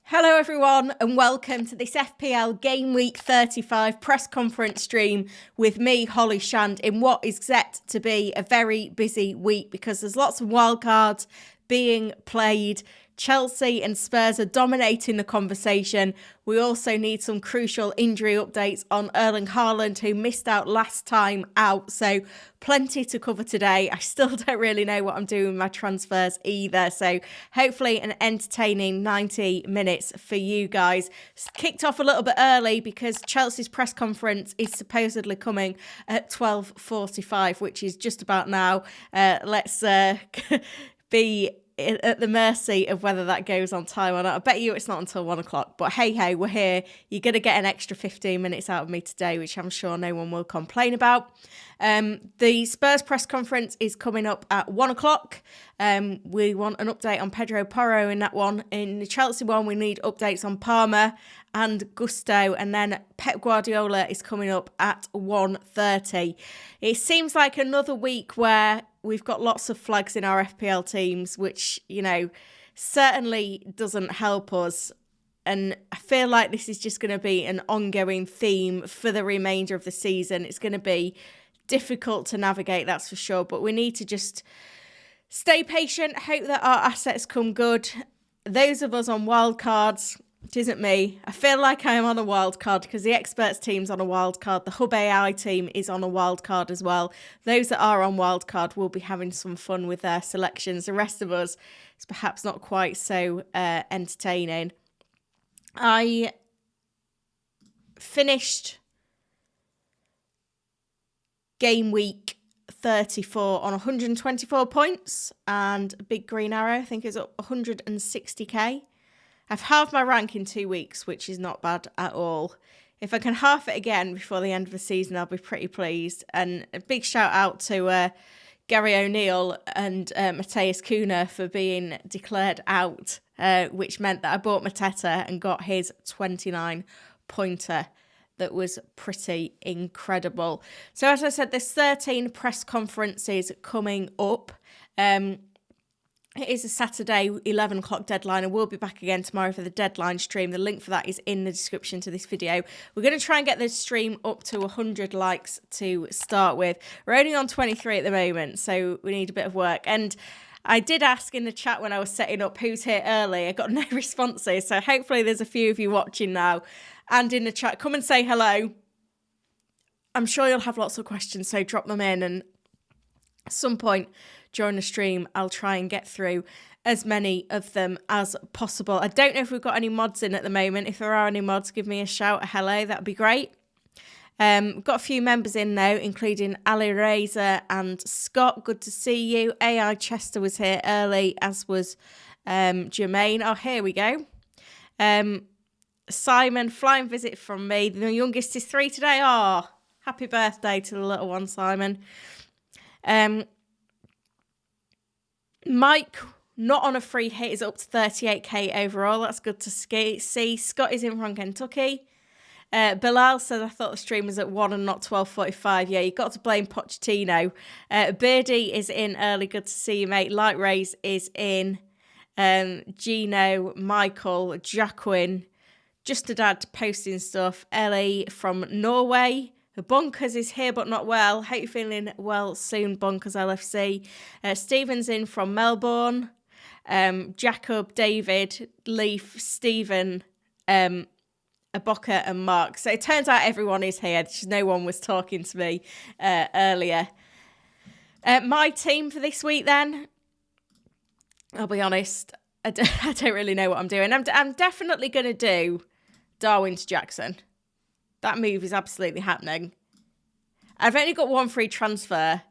Hello everyone and welcome to this FPL Gameweek 35 press conference stream with me, Holly Shand, in what is set to be a very busy week because there's lots of wildcards being played. Chelsea and Spurs are dominating the conversation. We also need some crucial injury updates on Erling Haaland, who missed out last time out. So plenty to cover today. I still don't really know what I'm doing with my transfers either. So hopefully an entertaining 90 minutes for you guys. Kicked off a little bit early because Chelsea's press conference is supposedly coming at 12:45, which is just about now. Let's be at the mercy of whether that goes on time or not. I bet you it's not until 1 o'clock, but hey, we're here. You're going to get an extra 15 minutes out of me today, which I'm sure no one will complain about. The Spurs press conference is coming up at 1 o'clock. We want an update on Pedro Porro in that one. In the Chelsea one, we need updates on Palmer and Gusto, and then Pep Guardiola is coming up at 1:30. It seems like another week where we've got lots of flags in our FPL teams, which, certainly doesn't help us. And I feel like this is just going to be an ongoing theme for the remainder of the season. It's going to be difficult to navigate, that's for sure. But we need to just stay patient, hope that our assets come good. Those of us on wildcards, it isn't me. I feel like I am on a wild card because the experts team's on a wild card. The Hub AI team is on a wild card as well. Those that are on wild card will be having some fun with their selections. The rest of us is perhaps not quite so entertaining. I finished game week 34 on 124 points and a big green arrow. I think it's up 160k. I've halved my rank in 2 weeks, which is not bad at all. If I can half it again before the end of the season, I'll be pretty pleased. And a big shout out to Gary O'Neill and Matheus Cunha for being declared out, which meant that I bought Mateta and got his 29-pointer. That was pretty incredible. So as I said, there's 13 press conferences coming up. It is a Saturday 11 o'clock deadline, and we'll be back again tomorrow for the deadline stream. The link for that is in the description to this video. We're going to try and get this stream up to 100 likes to start with. We're only on 23 at the moment, so we need a bit of work. And I did ask in the chat when I was setting up who's here early. I got no responses, so hopefully there's a few of you watching now. And in the chat, come and say hello. I'm sure you'll have lots of questions, so drop them in, and at some point during the stream, I'll try and get through as many of them as possible. I don't know if we've got any mods in at the moment. If there are any mods, give me a shout, a hello. That'd be great. We've got a few members in now, including Ali Razor and Scott. Good to see you. AI Chester was here early, as was Jermaine. Oh, here we go. Simon, flying visit from me. The youngest is 3 today. Oh, happy birthday to the little one, Simon. Mike, not on a free hit, is up to 38k overall. That's good to see. Scott is in from Kentucky. Bilal said, I thought the stream was at 1 and not 12:45. Yeah, you got to blame Pochettino. Birdie is in early. Good to see you, mate. Light Rays is in. Gino, Michael, Jacqueline, Just a Dad posting stuff. Ellie from Norway. Bonkers is here but not well. Hope you're feeling well soon, Bonkers LFC. Stephen's in from Melbourne. Jacob, David, Leaf, Stephen, Aboka and Mark. So it turns out everyone is here. Just no one was talking to me earlier. My team for this week then, I'll be honest, I don't really know what I'm doing. I'm definitely going to do Darwin to Jackson. That move is absolutely happening. I've only got one free transfer.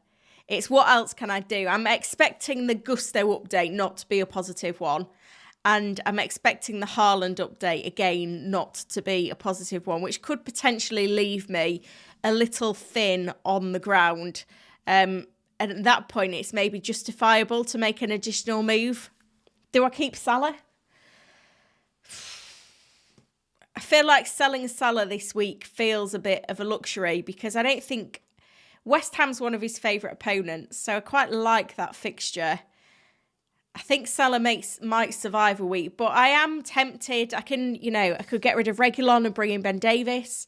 It's what else can I do? I'm expecting the Gusto update not to be a positive one. And I'm expecting the Haaland update, again, not to be a positive one, which could potentially leave me a little thin on the ground. And at that point, it's maybe justifiable to make an additional move. Do I keep Salah? I feel like selling Salah this week feels a bit of a luxury because I don't think West Ham's one of his favourite opponents. So I quite like that fixture. I think Salah might survive a week, but I am tempted. I could get rid of Reguilon and bring in Ben Davies.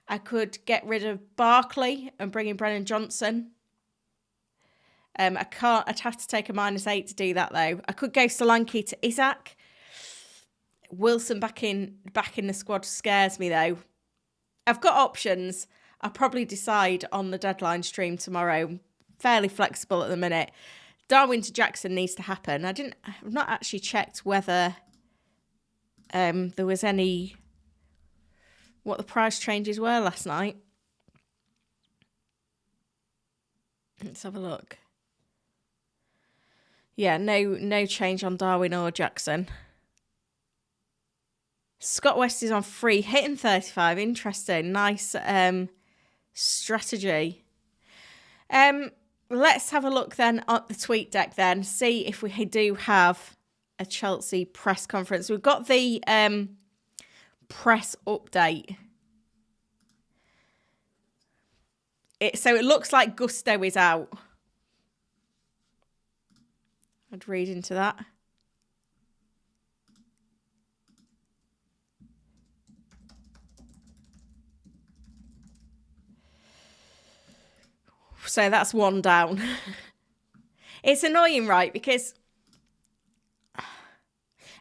I could get rid of Barkley and bring in Brennan Johnson. I'd have to take a -8 to do that though. I could go Solanke to Isaac. Wilson back in the squad scares me though. I've got options. I'll probably decide on the deadline stream tomorrow. Fairly flexible at the minute. Darwin to Jackson needs to happen. I've not actually checked whether there was what the price changes were last night. Let's have a look. Yeah, no change on Darwin or Jackson. Scott West is on free, hitting 35. Interesting. Nice strategy. Let's have a look then at the tweet deck then. See if we do have a Chelsea press conference. We've got the press update. So it looks like Gusto is out. I'd read into that. So that's one down. It's annoying, right? Because,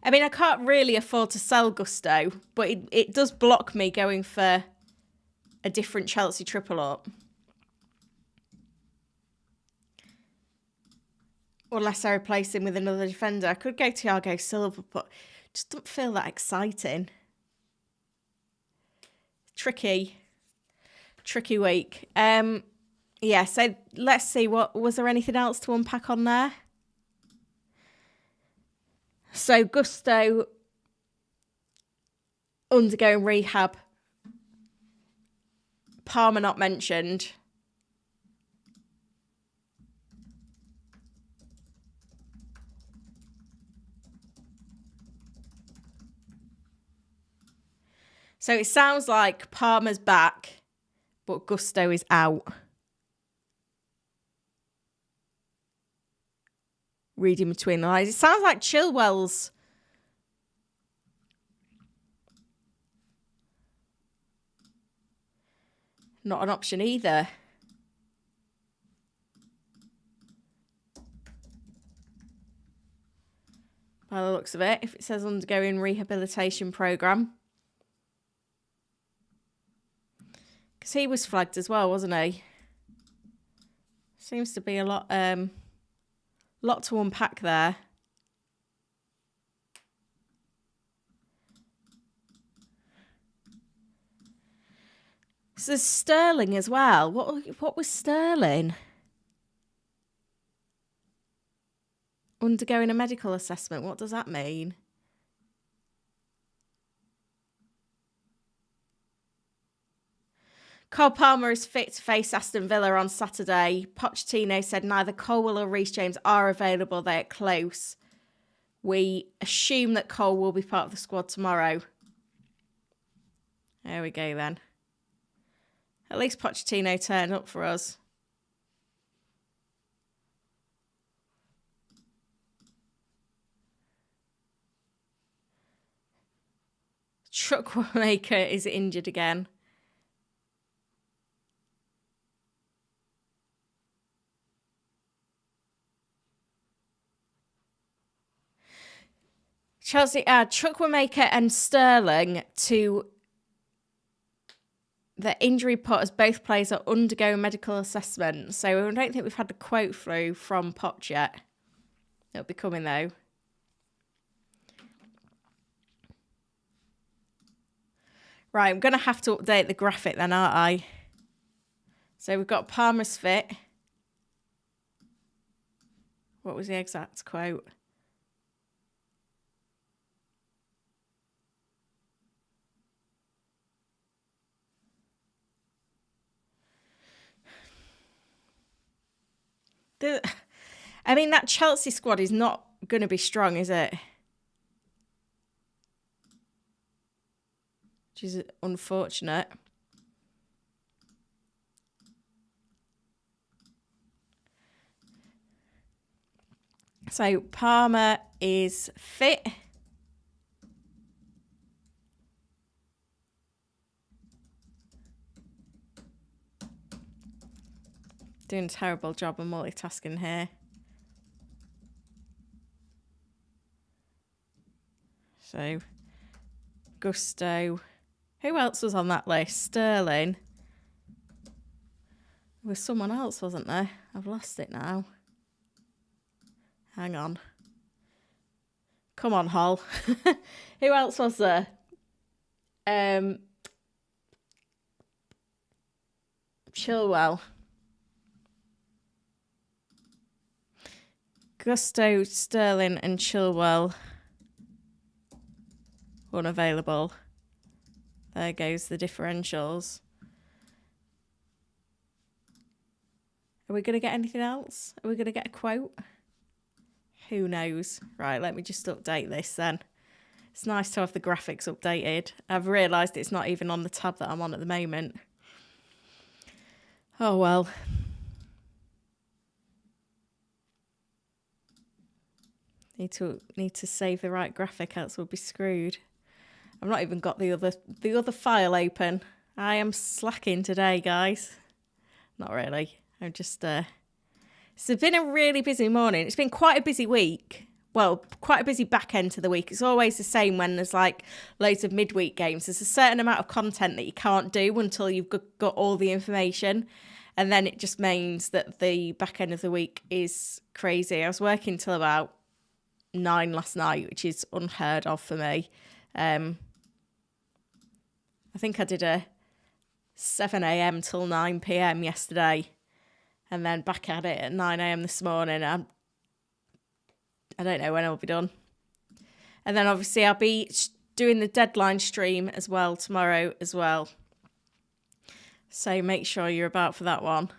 I mean, I can't really afford to sell Gusto, but it does block me going for a different Chelsea triple up. Unless I replace him with another defender. I could go Thiago Silva, but just don't feel that exciting. Tricky week. Yeah, so let's see. Was there anything else to unpack on there? So Gusto undergoing rehab. Palmer not mentioned. So it sounds like Palmer's back, but Gusto is out. Reading between the lines. It sounds like Chilwell's not an option either. By the looks of it, if it says undergoing rehabilitation programme. Because he was flagged as well, wasn't he? Seems to be a lot to unpack there. So there's Sterling as well. What was Sterling? Undergoing a medical assessment. What does that mean? Cole Palmer is fit to face Aston Villa on Saturday. Pochettino said neither Colwill or Reece James are available. They're close. We assume that Cole will be part of the squad tomorrow. There we go then. At least Pochettino turned up for us. Truckmaker is injured again. Chelsea add Chukwuemeka and Sterling to the injury report as both players are undergoing medical assessment. So I don't think we've had the quote through from Poch yet. It'll be coming though. Right, I'm going to have to update the graphic then, aren't I? So we've got Palmer's fit. What was the exact quote? I mean, that Chelsea squad is not going to be strong, is it? Which is unfortunate. So Palmer is fit. Doing a terrible job of multitasking here. So Gusto. Who else was on that list? Sterling. There was someone else, wasn't there? I've lost it now. Hang on. Come on, Hull. Who else was there? Chilwell. Gusto, Sterling and Chilwell unavailable. There goes the differentials. Are we going to get anything else? Are we going to get a quote? Who knows? Right, let me just update this then. It's nice to have the graphics updated. I've realised it's not even on the tab that I'm on at the moment. Oh well. Need to save the right graphic, else we'll be screwed. I've not even got the other file open. I am slacking today, guys. Not really. I'm just it's been a really busy morning. It's been quite a busy week. Well, quite a busy back end to the week. It's always the same when there's like loads of midweek games. There's a certain amount of content that you can't do until you've got all the information. And then it just means that the back end of the week is crazy. I was working till about 9 last night, which is unheard of for me. I think I did a 7 a.m. till 9 p.m. yesterday, and then back at it at 9 a.m. this morning. I don't know when I'll be done. And then obviously I'll be doing the deadline stream as well tomorrow as well. So make sure you're about for that one.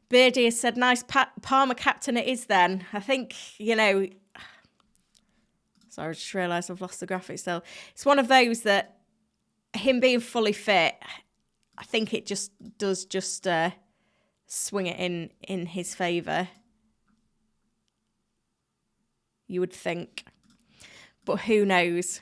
Beardy has said, nice Palmer captain it is then. I think, Sorry, I just realised I've lost the graphic still. It's one of those that him being fully fit, I think it just does swing it in his favour. You would think. But who knows?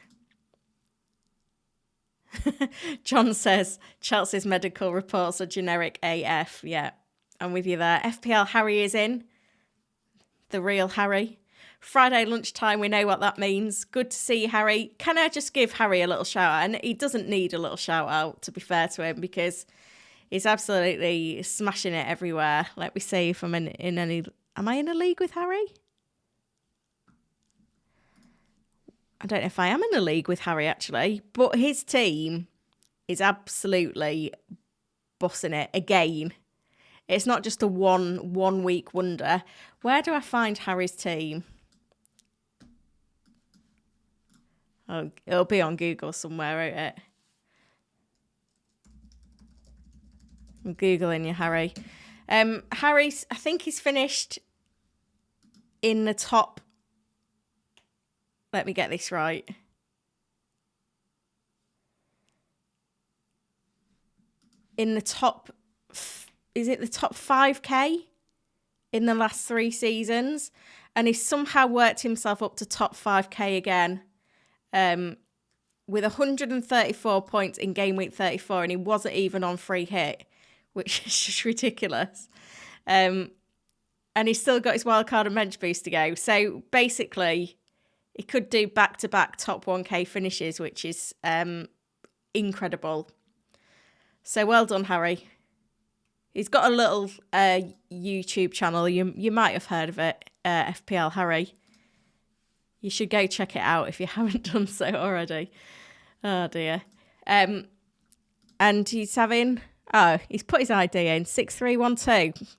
John says, Chelsea's medical reports are generic AF. Yeah, I'm with you there. FPL Harry is in. The real Harry. Friday lunchtime, we know what that means. Good to see you, Harry. Can I just give Harry a little shout out? And he doesn't need a little shout out, to be fair to him, because he's absolutely smashing it everywhere. Let me see if I'm in any... Am I in a league with Harry? I don't know if I am in a league with Harry, actually. But his team is absolutely bossing it again. It's not just a one week wonder. Where do I find Harry's team? Oh, it'll be on Google somewhere, won't it? I'm Googling you, Harry. Harry's, I think he's finished in the top... Let me get this right. In the top... Is it the top 5k in the last 3 seasons? And he's somehow worked himself up to top 5k again. With 134 points in game week 34, and he wasn't even on free hit, which is just ridiculous. And he's still got his wildcard and bench boost to go. So basically, he could do back-to-back top 1k finishes, which is incredible. So well done, Harry. He's got a little YouTube channel. You might have heard of it, FPL Harry. You should go check it out if you haven't done so already. Oh, dear. And he's having... Oh, he's put his ID in, 6312.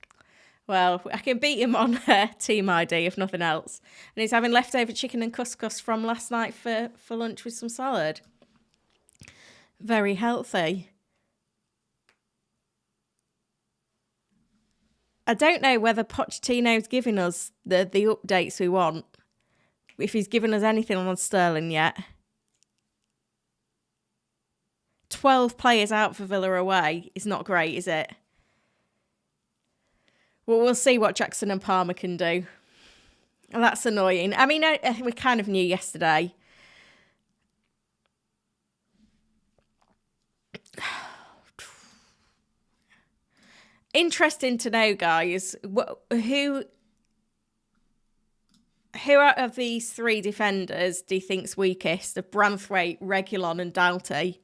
Well, I can beat him on team ID, if nothing else. And he's having leftover chicken and couscous from last night for lunch with some salad. Very healthy. I don't know whether Pochettino's giving us the updates we want. If he's given us anything on Sterling yet. 12 players out for Villa away is not great, is it? Well, we'll see what Jackson and Palmer can do. And that's annoying. I mean, we kind of knew yesterday. Interesting to know, guys, who out of these three defenders do you think's weakest of Branthwaite, Reguilon and Doughty?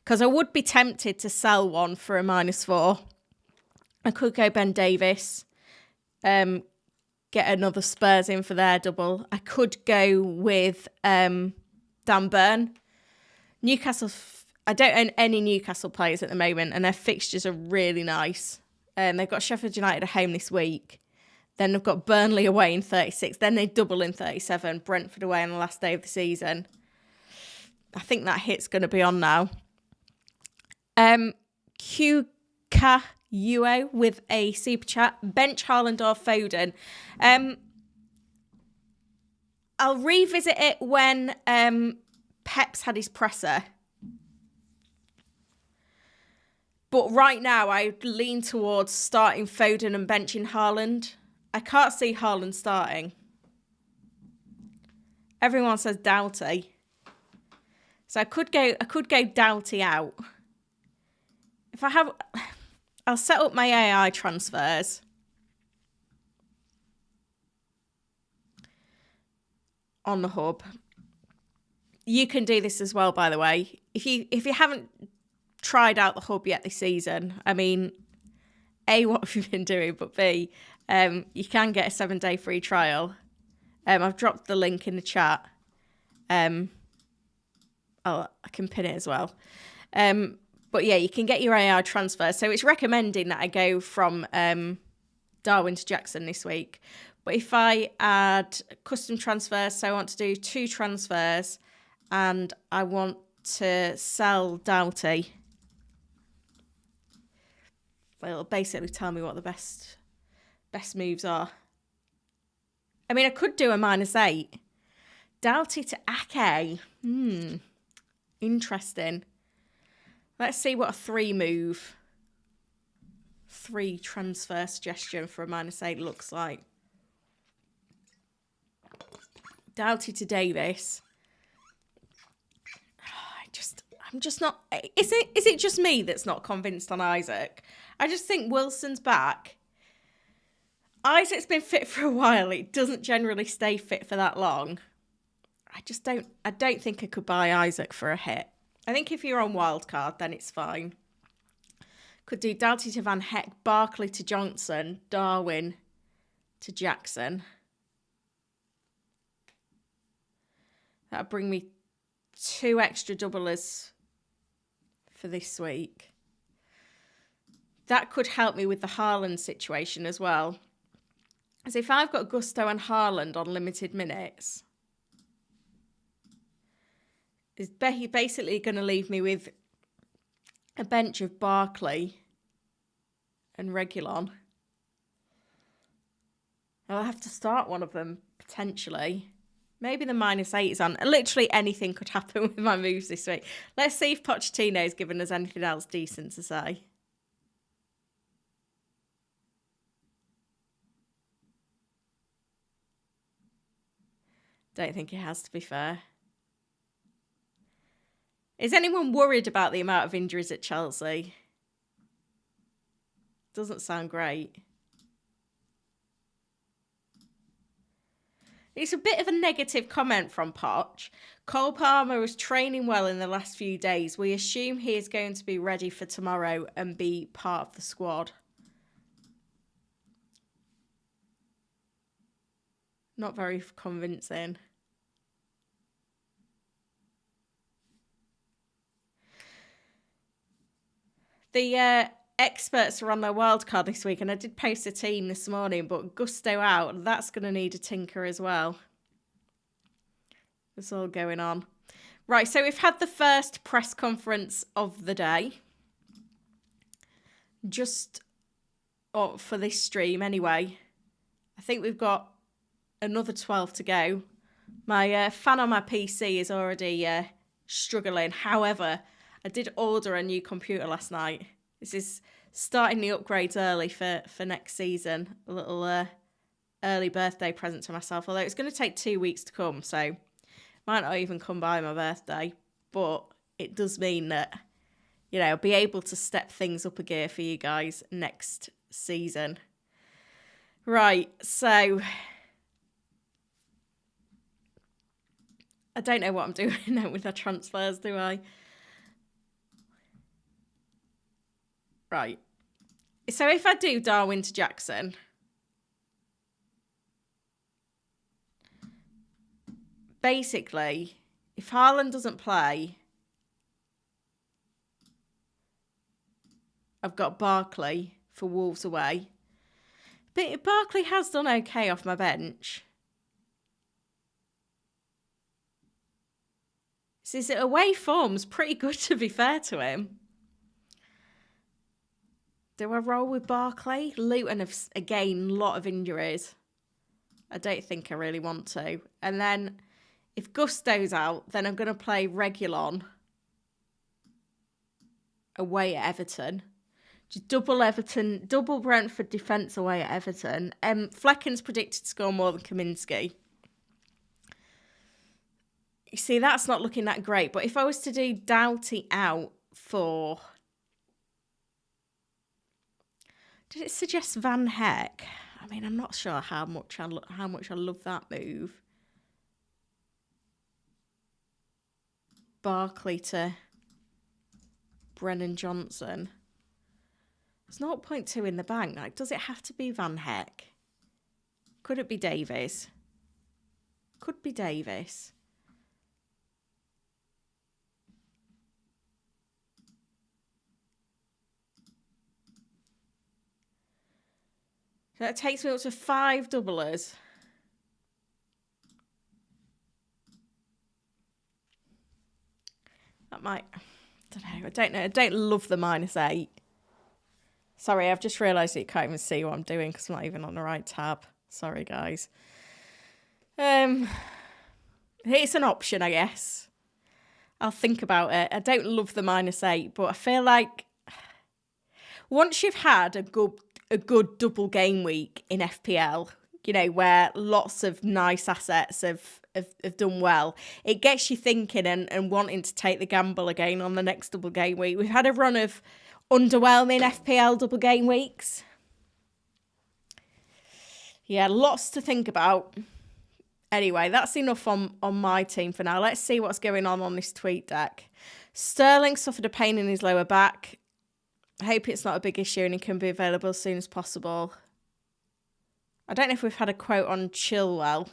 Because I would be tempted to sell one for a -4. I could go Ben Davis, get another Spurs in for their double. I could go with Dan Burn. Newcastle, I don't own any Newcastle players at the moment, and their fixtures are really nice. They've got Sheffield United at home this week. Then they've got Burnley away in 36. Then they double in 37. Brentford away on the last day of the season. I think that hit's going to be on now. QKUO with a super chat. Bench Haaland or Foden. I'll revisit it when Pep's had his presser. But right now, I lean towards starting Foden and benching Haaland. I can't see Haaland starting. Everyone says Doughty. So I could go Doughty out. I'll set up my AI transfers. On the hub. You can do this as well, by the way. If you haven't tried out the hub yet this season, I mean, A, what have you been doing? But B, you can get a 7-day free trial. I've dropped the link in the chat. I can pin it as well. But yeah, you can get your AI transfer. So it's recommending that I go from Darwin to Jackson this week. But if I add custom transfers, so I want to do 2 transfers and I want to sell Doughty, well, it'll basically tell me what the best moves are. I mean, I could do a -8. Doughty to Ake. Interesting. Let's see what a 3 transfer suggestion for a -8 looks like. Doughty to Davis. I'm just not. Is it just me that's not convinced on Isaac? I just think Wilson's back. Isaac's been fit for a while. It doesn't generally stay fit for that long. I don't think I could buy Isaac for a hit. I think if you're on wildcard, then it's fine. Could do Doughty to Van Heck, Barkley to Johnson, Darwin to Jackson. That'll bring me 2 extra doublers for this week. That could help me with the Haaland situation as well. As if I've got Gusto and Haaland on limited minutes, is basically going to leave me with a bench of Barkley and Reguilon. I'll have to start one of them, potentially. Maybe the -8 is on. Literally anything could happen with my moves this week. Let's see if Pochettino's given us anything else decent to say. Don't think it has, to be fair. Is anyone worried about the amount of injuries at Chelsea? Doesn't sound great. It's a bit of a negative comment from Poch. Cole Palmer was training well in the last few days. We assume he is going to be ready for tomorrow and be part of the squad. Not very convincing. The experts are on their wildcard this week, and I did post a team this morning, but Gusto out, that's going to need a tinker as well. It's all going on. Right, so we've had the first press conference of the day. Just for this stream anyway. I think we've got another 12 to go. My fan on my PC is already struggling. However, I did order a new computer last night. This is starting the upgrades early for next season. A little early birthday present to myself, although it's going to take 2 weeks to come, so might not even come by my birthday. But it does mean that, you know, I'll be able to step things up a gear for you guys next season. Right, so I don't know what I'm doing now with the transfers, do I? Right. So if I do Darwin to Jackson, basically, if Haaland doesn't play, I've got Barkley for Wolves away. But Barkley has done okay off my bench. So his away form's pretty good, to be fair to him. Do I roll with Barkley? Luton have, again, a lot of injuries. I don't think I really want to. And then if Gusto's out, then I'm going to play Reguilon away at Everton. Just double Brentford defence away at Everton. Flecken's predicted to score more than Kaminsky. You see, that's not looking that great. But if I was to do Doughty out for... Did it suggest Van Heck? I mean, I'm not sure how much I love that move. Barkley to Brennan Johnson. There's 0.2 in the bank. Like, does it have to be Van Heck? Could it be Davies? Could be Davies. So that takes me up to 5 doublers. That might... I don't know. I don't love the -8. Sorry, I've just realised that you can't even see what I'm doing because I'm not even on the right tab. Sorry, guys. It's an option, I guess. I'll think about it. I don't love the -8, but I feel like once you've had a good double game week in FPL, you know, where lots of nice assets have done well, it gets you thinking and wanting to take the gamble again on the next double game week. We've had a run of underwhelming FPL double game weeks. Yeah, lots to think about. Anyway, that's enough on my team for now. Let's see what's going on this tweet deck. Sterling suffered a pain in his lower back. I hope it's not a big issue and he can be available as soon as possible. I don't know if we've had a quote on Chilwell.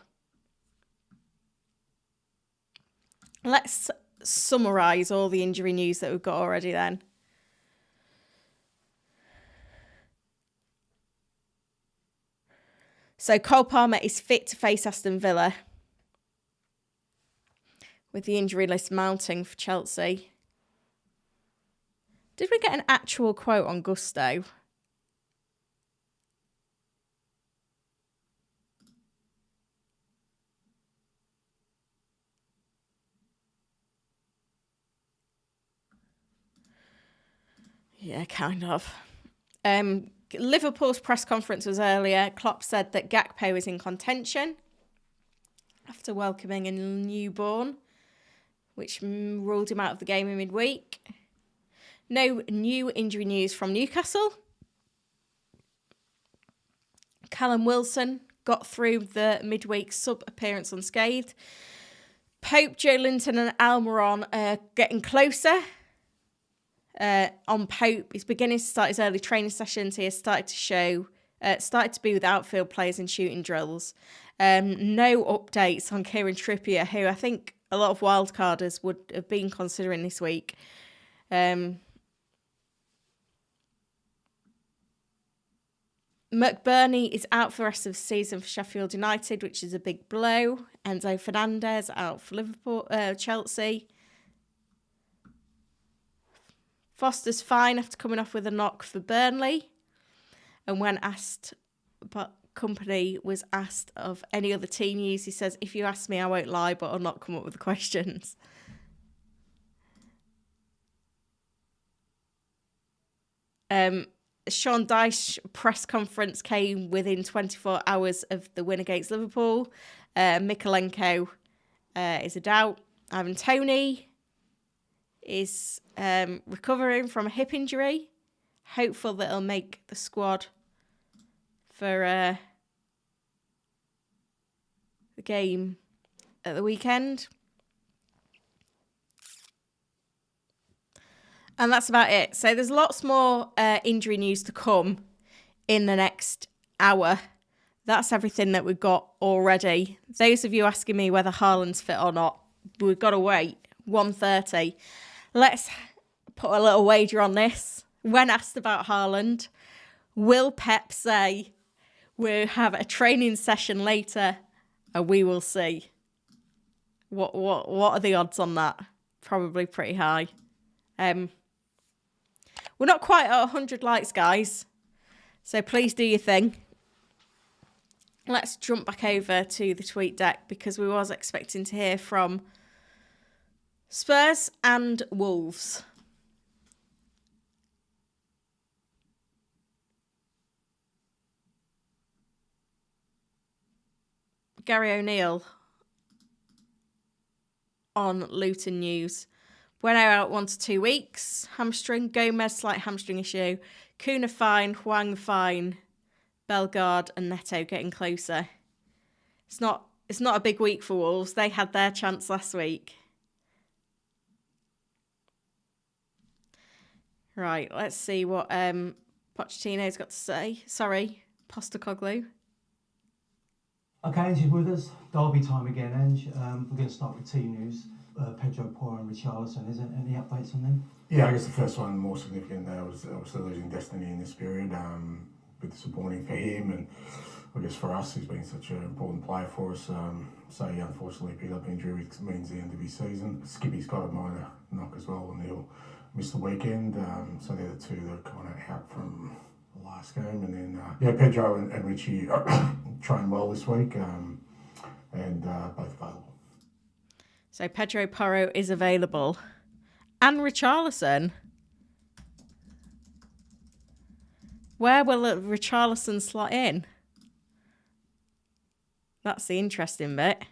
Let's summarise all the injury news that we've got already then. So Cole Palmer is fit to face Aston Villa, with the injury list mounting for Chelsea. Did we get an actual quote on Gusto? Yeah, kind of. Liverpool's press conference was earlier. Klopp said that Gakpo is in contention after welcoming a newborn, which ruled him out of the game in midweek. No new injury news from Newcastle. Callum Wilson got through the midweek sub-appearance unscathed. Pope, Joe Linton and Almiron are getting closer. On Pope, he's beginning to start his early training sessions. He has started to be with outfield players in shooting drills. No updates on Kieran Trippier, who I think a lot of wildcarders would have been considering this week. McBurney is out for the rest of the season for Sheffield United, which is a big blow. Enzo Fernandez out for Liverpool, Chelsea. Foster's fine after coming off with a knock for Burnley. And when asked, but Company was asked of any other team news, he says, "If you ask me, I won't lie, but I'll not come up with the questions." Sean Dyche press conference came within 24 hours of the win against Liverpool. Mykolenko is a doubt. Ivan Toney is recovering from a hip injury. Hopeful that he'll make the squad for the game at the weekend. And that's about it. So there's lots more injury news to come in the next hour. That's everything that we've got already. Those of you asking me whether Haaland's fit or not, we've got to wait. 1:30. Let's put a little wager on this. When asked about Haaland, will Pep say we'll have a training session later and we will see? What are the odds on that? Probably pretty high. We're not quite at 100 likes, guys. So please do your thing. Let's jump back over to the tweet deck because we was expecting to hear from Spurs and Wolves. Gary O'Neill on Luton News. Bueno out 1 to 2 weeks. Hamstring. Gomez, slight hamstring issue. Kuna fine. Hwang fine. Bellegarde and Neto getting closer. It's not a big week for Wolves. They had their chance last week. Right, let's see what Pochettino's got to say. Sorry, Postecoglou. Okay, Ange is with us. Derby time again, Ange. We're going to start with team news. Pedro Porro and Richarlison. Is there any updates on them? Yeah, I guess the first one more significant there was obviously losing Destiny in this period. A bit disappointing for him, and I guess for us, he's been such an important player for us. So yeah, unfortunately, picked up injury, which means the end of his season. Skippy's got a minor knock as well, and he'll miss the weekend. So they're the two that are kind of out from the last game. And then Pedro and Richie trained well this week, and both available. So Pedro Porro is available. And Richarlison. Where will Richarlison slot in? That's the interesting bit.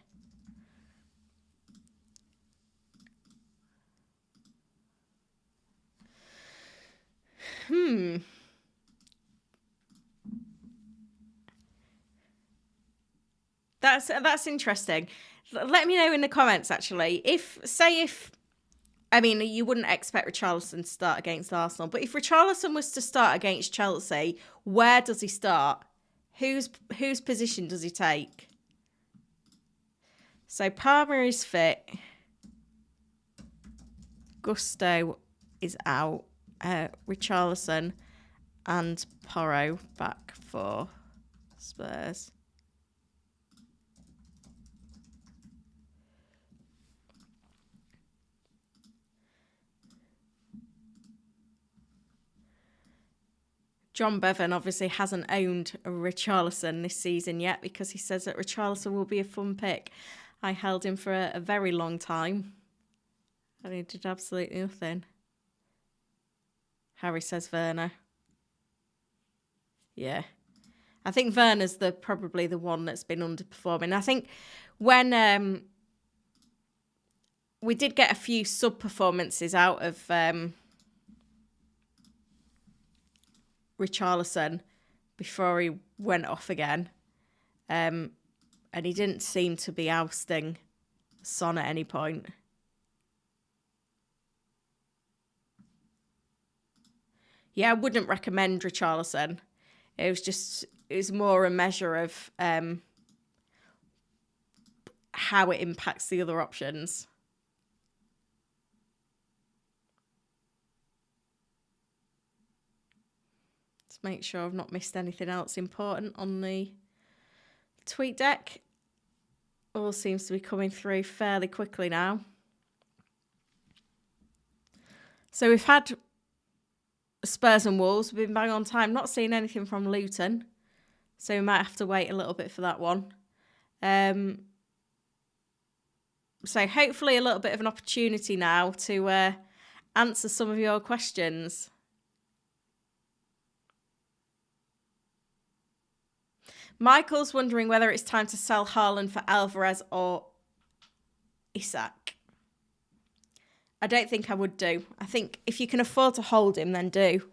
That's interesting. Let me know in the comments, actually. If you wouldn't expect Richarlison to start against Arsenal, but if Richarlison was to start against Chelsea, where does he start? Whose position does he take? So Palmer is fit. Gusto is out. Richarlison and Porro back for Spurs. John Bevan obviously hasn't owned Richarlison this season yet because he says that Richarlison will be a fun pick. I held him for a very long time and he did absolutely nothing. Harry says Werner. Yeah. I think Werner's probably the one that's been underperforming. I think when we did get a few sub-performances out of Richarlison before he went off again. And he didn't seem to be ousting Son at any point. Yeah, I wouldn't recommend Richarlison. It was more a measure of how it impacts the other options. Make sure I've not missed anything else important on the tweet deck. All seems to be coming through fairly quickly now. So we've had Spurs and Wolves. We've been bang on time. Not seeing anything from Luton. So we might have to wait a little bit for that one. So hopefully a little bit of an opportunity now to answer some of your questions. Michael's wondering whether it's time to sell Haaland for Alvarez or Isak. I don't think I would do. I think if you can afford to hold him, then do.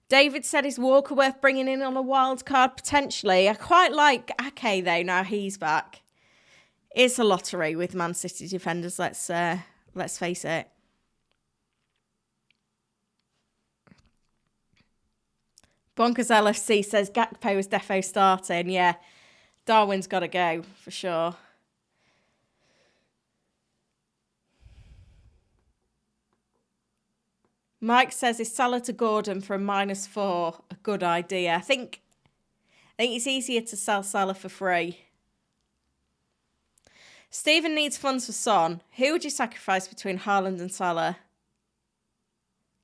David said, is Walker worth bringing in on a wild card? Potentially. I quite like Ake, though, now he's back. It's a lottery with Man City defenders, let's face it. Bonkers LFC says, Gakpo is defo starting. Yeah, Darwin's got to go, for sure. Mike says, is Salah to Gordon for a -4 a good idea? I think it's easier to sell Salah for free. Stephen needs funds for Son. Who would you sacrifice between Haaland and Salah?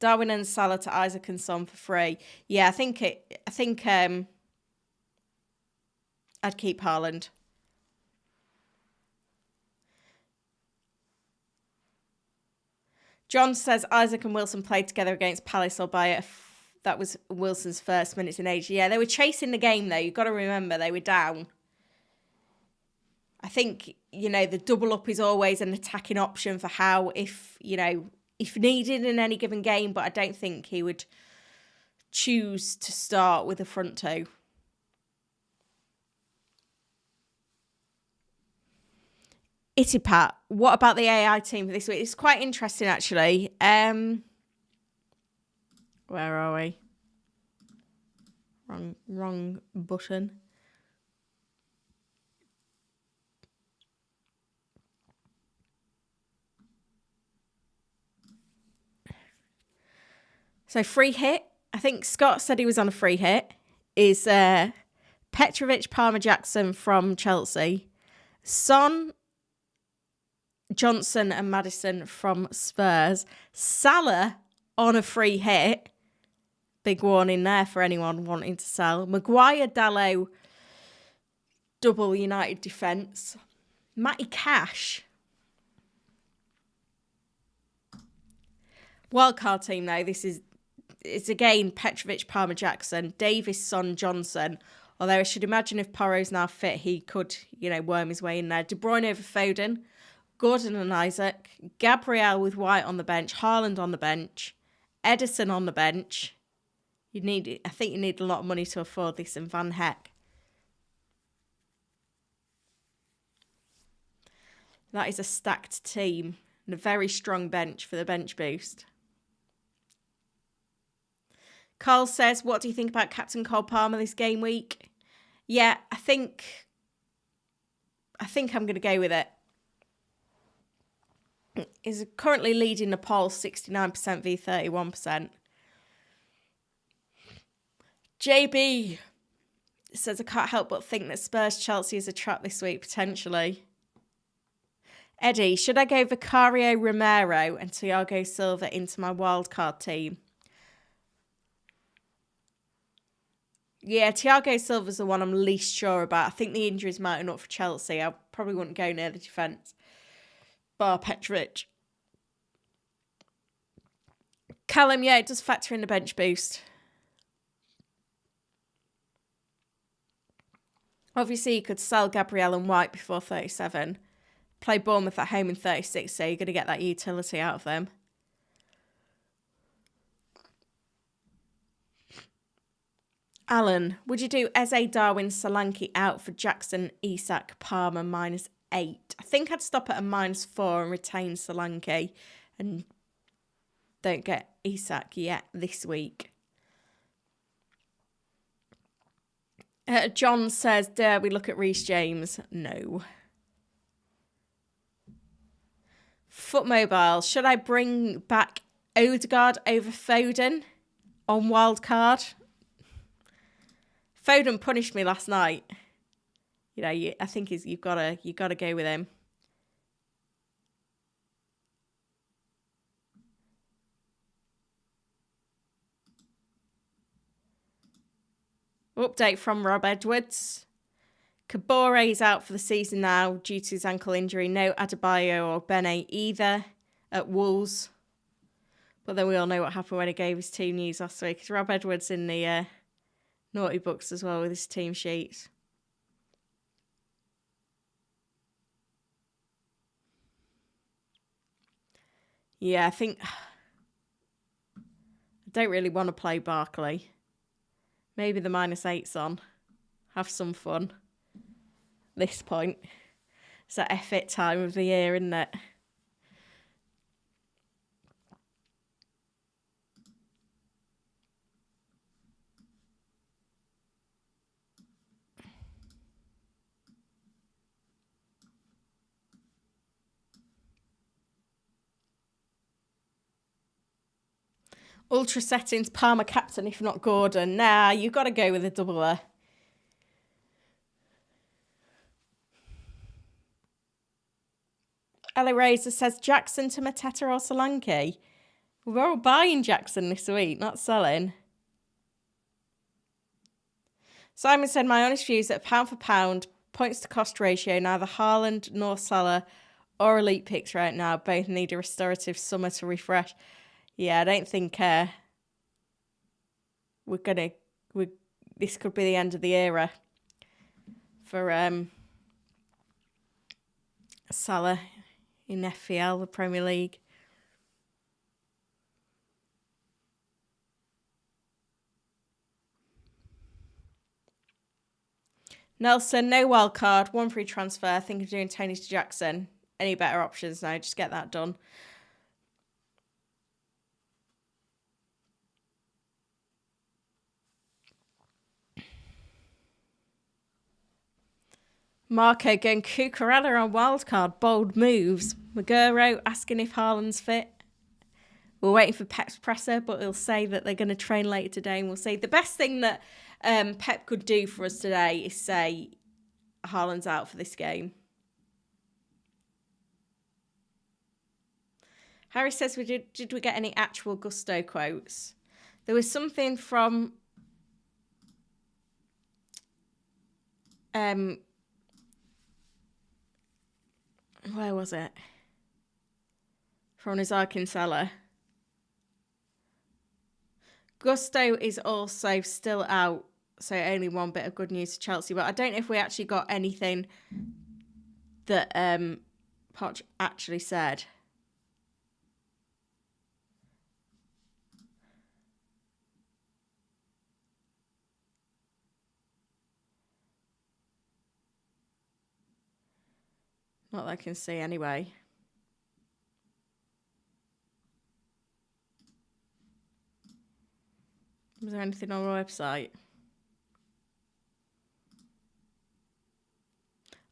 Darwin and Salah to Isaac and Son for free. Yeah, I think I'd keep Haaland. John says Isaac and Wilson played together against Palace, albeit that was Wilson's first minutes in age. Yeah, they were chasing the game, though. You've got to remember they were down. I think, the double up is always an attacking option for Howe if needed in any given game, but I don't think he would choose to start with a front two. Itipat, what about the AI team for this week? It's quite interesting, actually. Where are we? Wrong button. So free hit. I think Scott said he was on a free hit. Is Petrovic, Palmer, Jackson from Chelsea. Son, Johnson and Maddison from Spurs. Salah on a free hit. Big warning there for anyone wanting to sell. Maguire, Dalot, double United defence. Matty Cash. Wildcard team though. It's again Petrovic, Palmer, Jackson, Davis, Son, Johnson. Although I should imagine if Porro's now fit, he could, worm his way in there. De Bruyne over Foden. Gordon and Isaac, Gabriel with White on the bench, Haaland on the bench, Edison on the bench. I think you need a lot of money to afford this, and Van Heck. That is a stacked team and a very strong bench for the bench boost. Carl says, what do you think about Captain Cole Palmer this game week? Yeah, I think I'm going to go with it. Is currently leading the poll 69% v 31%. JB says, I can't help but think that Spurs Chelsea is a trap this week, potentially. Eddie, should I go Vicario, Romero and Thiago Silva into my wildcard team? Yeah, Thiago Silva's the one I'm least sure about. I think the injury's mounting up for Chelsea. I probably wouldn't go near the defence. Bar Petrovic. Callum, yeah, it does factor in the bench boost. Obviously, you could sell Gabriel and White before 37. Play Bournemouth at home in 36, so you're going to get that utility out of them. Alan, would you do Eze, Darwin, Solanke out for Jackson, Isak, Palmer -8? I think I'd stop at a -4 and retain Solanke and don't get Isak yet this week. John says, dare we look at Reece James? No. Foot Mobile, should I bring back Odegaard over Foden on wildcard? Foden punished me last night. I think you've got to go with him. Update from Rob Edwards. Kabore is out for the season now due to his ankle injury. No Adebayo or Bene either at Wolves. But then we all know what happened when he gave his team news last week. It's Rob Edwards in the naughty books as well with his team sheets. Yeah, I think I don't really want to play Barkley. Maybe the -8's on. Have some fun. This point. It's that F-it time of the year, isn't it? Ultra settings, Palmer captain, if not Gordon. Nah, you've got to go with a doubler. Ellie Razor says Jackson to Mateta or Solanke. We're all buying Jackson this week, not selling. Simon said, my honest view is that pound for pound, points to cost ratio, neither Haaland nor Salah or elite picks right now. Both need a restorative summer to refresh. Yeah, I don't think this could be the end of the era for Salah in FPL, the Premier League. Nelson, no wild card, 1 free transfer. Think of doing Tony to Jackson. Any better options now? Just get that done. Marco going Cucurella on wildcard. Bold moves. Maguro asking if Haaland's fit. We're waiting for Pep's presser, but he'll say that they're going to train later today, and we'll see. The best thing that Pep could do for us today is say Haaland's out for this game. Harry says, did we get any actual Gusto quotes? There was something from where was it? From Nizar Kinsella. Gusto is also still out, so only one bit of good news to Chelsea. But I don't know if we actually got anything that Poch actually said. Not that I can see anyway. Was there anything on our website?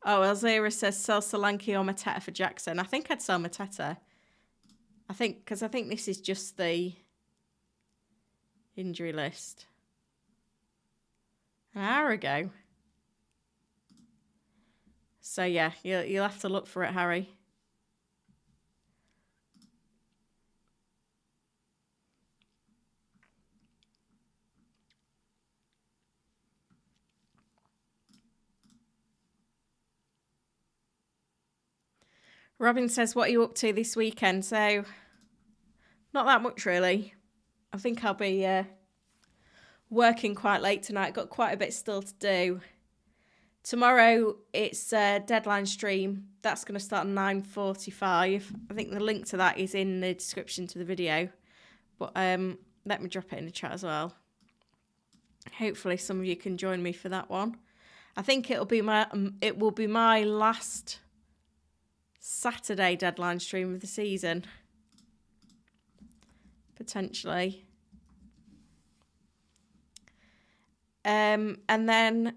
Oh, Elzira says sell Solanke or Mateta for Jackson. I think I'd sell Mateta. Because I think this is just the injury list. An hour ago. So yeah, you'll have to look for it, Harry. Robin says, what are you up to this weekend? So, not that much really. I think I'll be working quite late tonight. Got quite a bit still to do. Tomorrow, it's a deadline stream. That's going to start at 9:45. I think the link to that is in the description to the video. But let me drop it in the chat as well. Hopefully some of you can join me for that one. I think it will be my last Saturday deadline stream of the season. Potentially. And then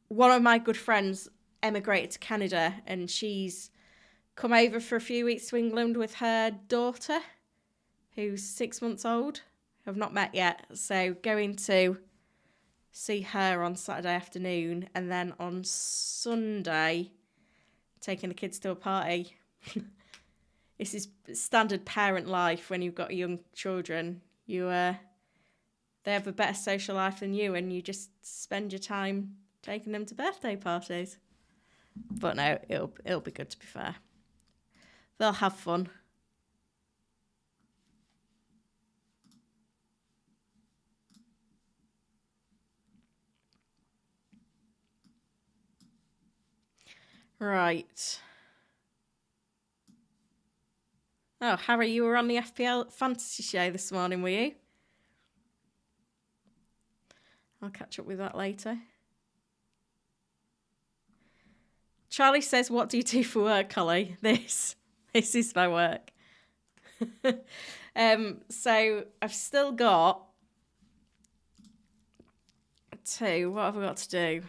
one of my good friends emigrated to Canada, and she's come over for a few weeks to England with her daughter, who's 6 months old. I've not met yet, so going to see her on Saturday afternoon, and then on Sunday taking the kids to a party. This is standard parent life when you've got young children. They have a better social life than you, and you just spend your time taking them to birthday parties. But no, it'll be good, to be fair. They'll have fun. Right. Oh, Harry, you were on the FPL Fantasy Show this morning, were you? I'll catch up with that later. Charlie says, what do you do for work, Holly? This is my work. So I've still got what have I got to do?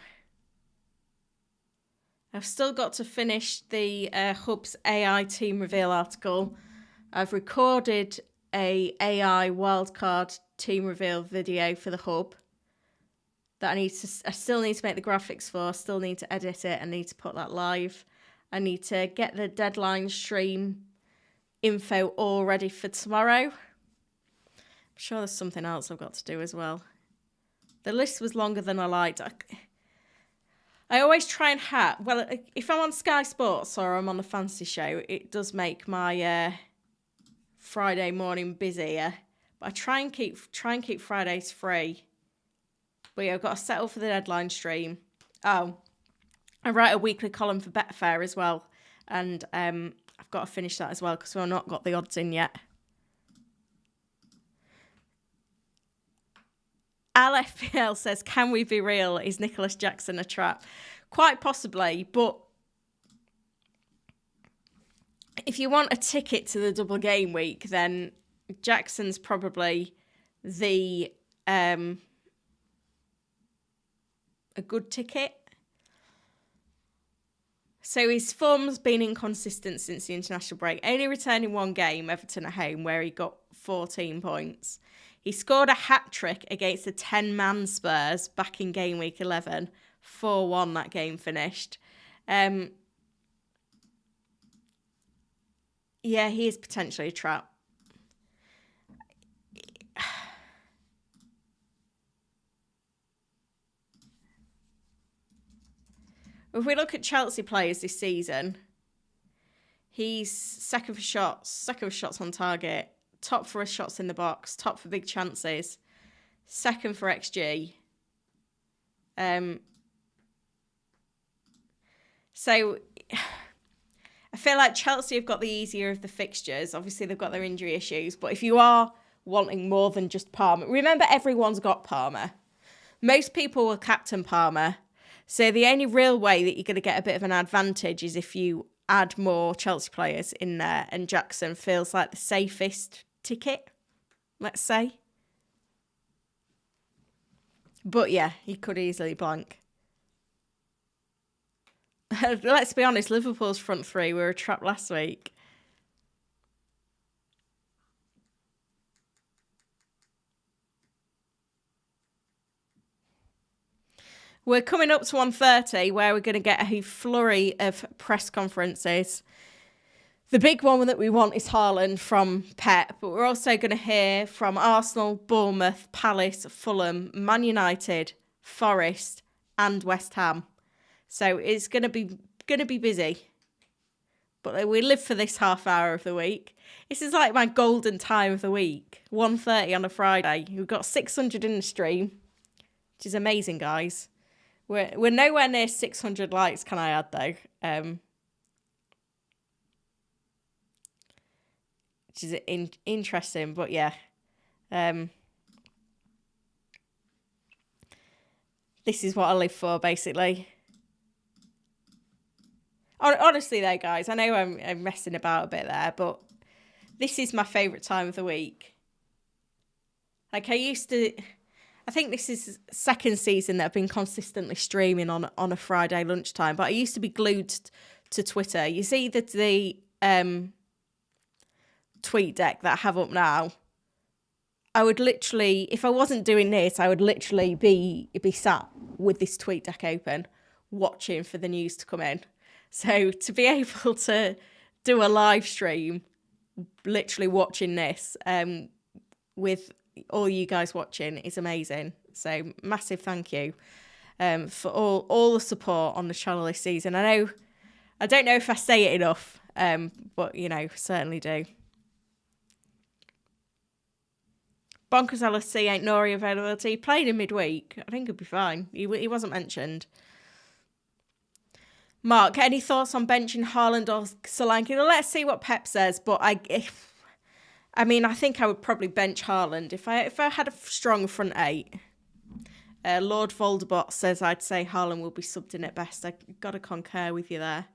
I've still got to finish the Hub's AI team reveal article. I've recorded a AI wildcard team reveal video for the Hub that I still need to make the graphics for, still need to edit it, I need to put that live. I need to get the deadline stream info all ready for tomorrow. I'm sure there's something else I've got to do as well. The list was longer than I liked. I always try and if I'm on Sky Sports or I'm on the Fantasy Show, it does make my Friday morning busier. But I try and keep Fridays free. But yeah, I've got to settle for the deadline stream. Oh, I write a weekly column for Betfair as well. And I've got to finish that as well because we've not got the odds in yet. LFPL says, can we be real? Is Nicholas Jackson a trap? Quite possibly, but if you want a ticket to the double game week, then Jackson's probably a good ticket. So his form's been inconsistent since the international break. Only returning one game, Everton at home, where he got 14 points. He scored a hat-trick against the 10-man Spurs back in game week 11. 4-1 that game finished. Yeah, he is potentially a trap. If we look at Chelsea players this season, he's second for shots on target, top for shots in the box, top for big chances, second for XG. So I feel like Chelsea have got the easier of the fixtures. Obviously, they've got their injury issues. But if you are wanting more than just Palmer, remember everyone's got Palmer. Most people will captain Palmer. So the only real way that you're going to get a bit of an advantage is if you add more Chelsea players in there. And Jackson feels like the safest ticket, let's say. But yeah, he could easily blank. Let's be honest, Liverpool's front three were a trap last week. We're coming up to 1:30 where we're going to get a flurry of press conferences. The big one that we want is Haaland from Pep, but we're also going to hear from Arsenal, Bournemouth, Palace, Fulham, Man United, Forest and West Ham. So it's going to be busy. But we live for this half hour of the week. This is like my golden time of the week. 1:30 on a Friday. We've got 600 in the stream, which is amazing, guys. We're nowhere near 600 likes, can I add, though? Which is interesting, but yeah. This is what I live for, basically. Honestly, though, guys, I know I'm messing about a bit there, but this is my favourite time of the week. Like, I think this is second season that I've been consistently streaming on a Friday lunchtime, but I used to be glued to Twitter. You see the tweet deck that I have up now, I would literally, if I wasn't doing this, I would literally be sat with this tweet deck open, watching for the news to come in. So to be able to do a live stream, literally watching this, with all you guys watching is amazing. So massive thank you for all the support on the channel this season. I don't know if I say it enough, But, you know, certainly do. Bonkers LSC ain't Nori availability. Playing in midweek. I think he'll be fine. He wasn't mentioned. Mark, any thoughts on benching Haaland or Solanke? Well, let's see what Pep says. But I think I would probably bench Haaland if I had a strong front eight. Lord Voldemort says I'd say Haaland will be subbed in at best. I got to concur with you there.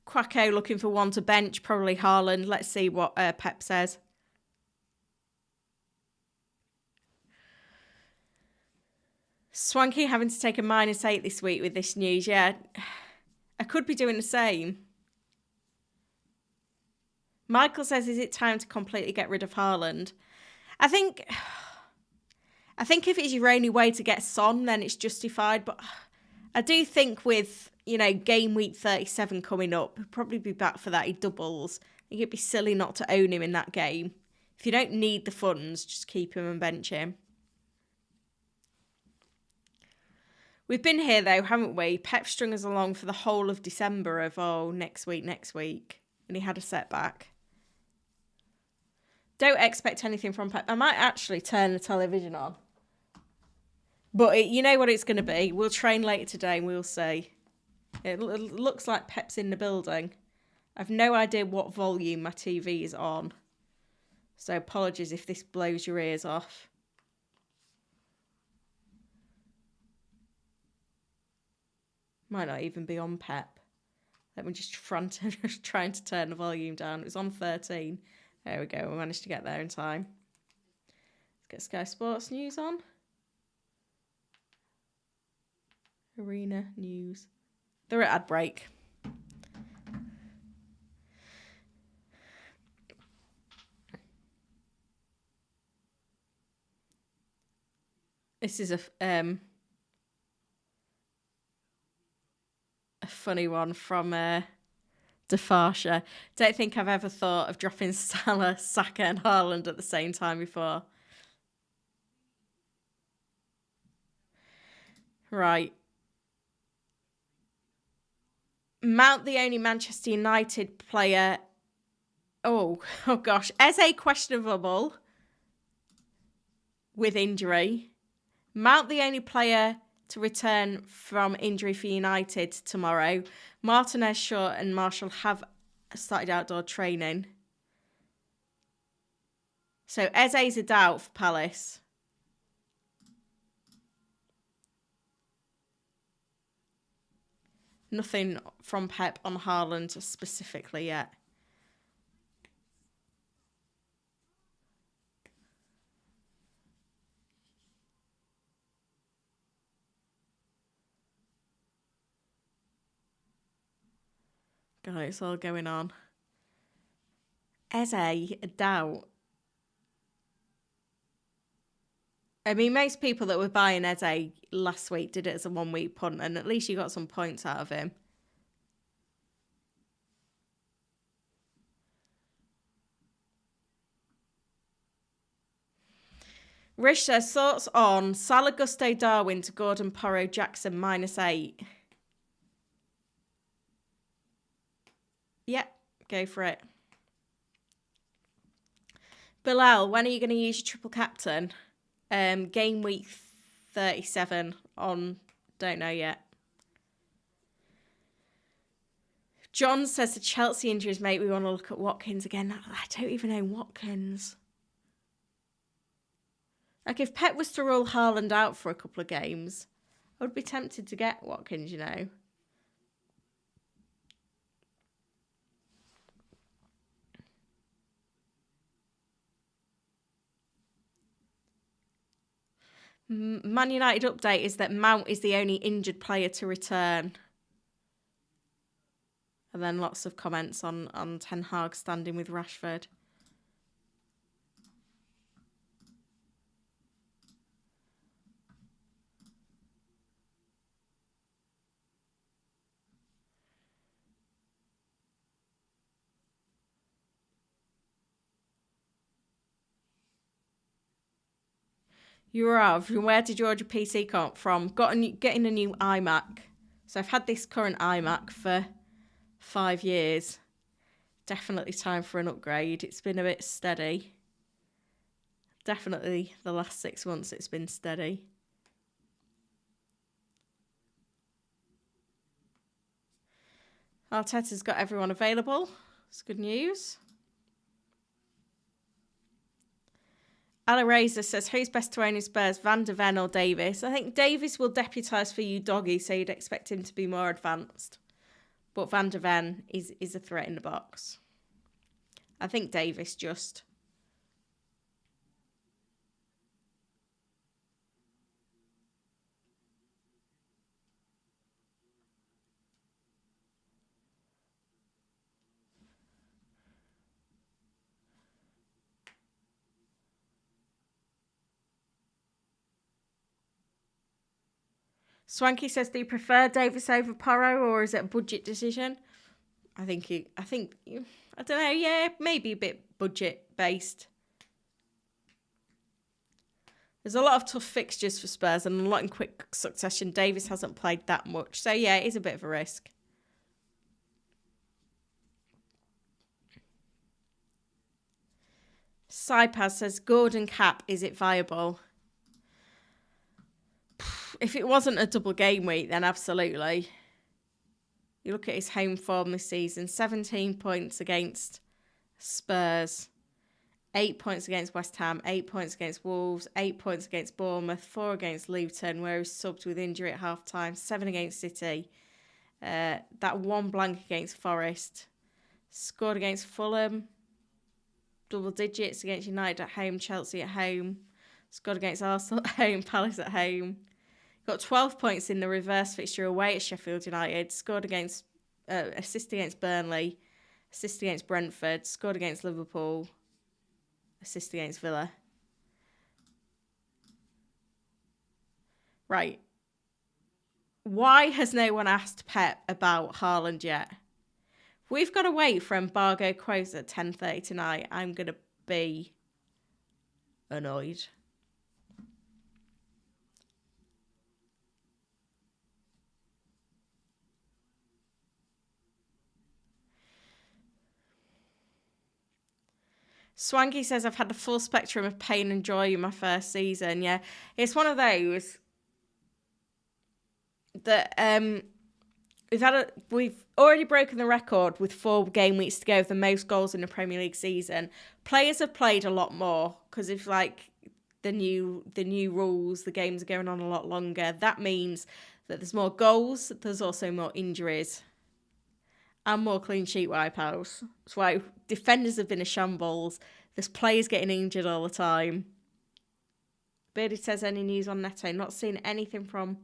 Quacko looking for one to bench, probably Haaland. Let's see what Pep says. Swanky having to take a -8 this week with this news. Yeah, I could be doing the same. Michael says, is it time to completely get rid of Haaland? I think if it's your only way to get Son, then it's justified. But I do think with, you know, game week 37 coming up, he'll probably be back for that. He doubles. I think it'd be silly not to own him in that game. If you don't need the funds, just keep him and bench him. We've been here, though, haven't we? Pep strung us along for the whole of December of, next week. And he had a setback. Don't expect anything from Pep. I might actually turn the television on. But you know what it's going to be. We'll train later today and we'll see. It looks like Pep's in the building. I've no idea what volume my TV is on. So apologies if this blows your ears off. Might not even be on Pep. Let me just trying to turn the volume down. It was on 13. There we go. We managed to get there in time. Let's get Sky Sports News on. Arena News. They're at ad break. This is a funny one from Defarsha. Don't think I've ever thought of dropping Salah, Saka and Haaland at the same time before. Right. Mount the only Manchester United player. Oh gosh. Eze questionable with injury. Mount the only player to return from injury for United tomorrow. Martinez, Shaw and Marshall have started outdoor training. So Eze's a doubt for Palace. Nothing from Pep on Haaland specifically yet. God, it's all going on. Eze, a doubt. I mean, most people that were buying Eze last week did it as a 1 week punt, and at least you got some points out of him. Rish says, thoughts on Salah, Gusto, Darwin to Gordon, Porro, Jackson, -8. Yep, go for it. Bilal, when are you going to use your triple captain? Game week 37 on, don't know yet. John says the Chelsea injuries, mate. We want to look at Watkins again. I don't even know Watkins. Like, if Pep was to rule Haaland out for a couple of games, I would be tempted to get Watkins, you know. Man United update is that Mount is the only injured player to return. And then lots of comments on Ten Hag standing with Rashford. You have. Where did you order your PC come from? Getting a new iMac. So I've had this current iMac for 5 years. Definitely time for an upgrade. It's been a bit steady. Definitely the last 6 months it's been steady. Arteta's got everyone available. It's good news. Ala Razor says, who's best to own in Spurs, Van der Ven or Davis? I think Davis will deputise for you, Doggy, so you'd expect him to be more advanced. But Van der Ven is a threat in the box. I think Davis just. Swanky says, do you prefer Davis over Porro, or is it a budget decision? I don't know, yeah, maybe a bit budget based. There's a lot of tough fixtures for Spurs and a lot in quick succession. Davis hasn't played that much. So yeah, it is a bit of a risk. Saipaz says, Gordon Cap, is it viable? If it wasn't a double game week, then absolutely. You look at his home form this season, 17 points against Spurs, 8 points against West Ham, 8 points against Wolves, 8 points against Bournemouth, 4 against Luton, where he was subbed with injury at half-time, 7 against City, that one blank against Forest, scored against Fulham, double digits against United at home, Chelsea at home, scored against Arsenal at home, Palace at home. Got 12 points in the reverse fixture away at Sheffield United. Scored against, assist against Burnley, assist against Brentford. Scored against Liverpool, assist against Villa. Right. Why has no one asked Pep about Haaland yet? We've got to wait for embargo quotes at 10:30 tonight. I'm going to be annoyed. Swanky says, I've had the full spectrum of pain and joy in my first season. Yeah, it's one of those that we've already broken the record with 4 game weeks to go of the most goals in the Premier League season. Players have played a lot more because of like the new rules. The games are going on a lot longer. That means that there's more goals. There's also more injuries. And more clean sheet wipeouts. That's why defenders have been a shambles. There's players getting injured all the time. Beardy says, any news on Neto? Not seen anything from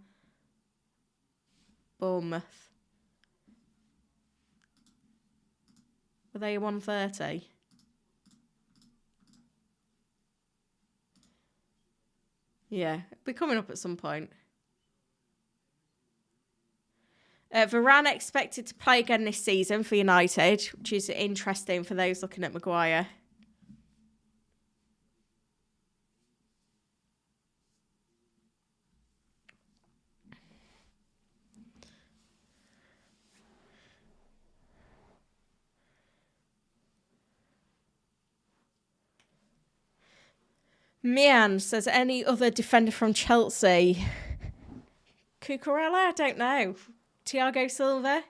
Bournemouth. Were they 130? Yeah, it'll be coming up at some point. Varane expected to play again this season for United, which is interesting for those looking at Maguire. Mian says, any other defender from Chelsea? Cucurella? I don't know. Thiago Silva?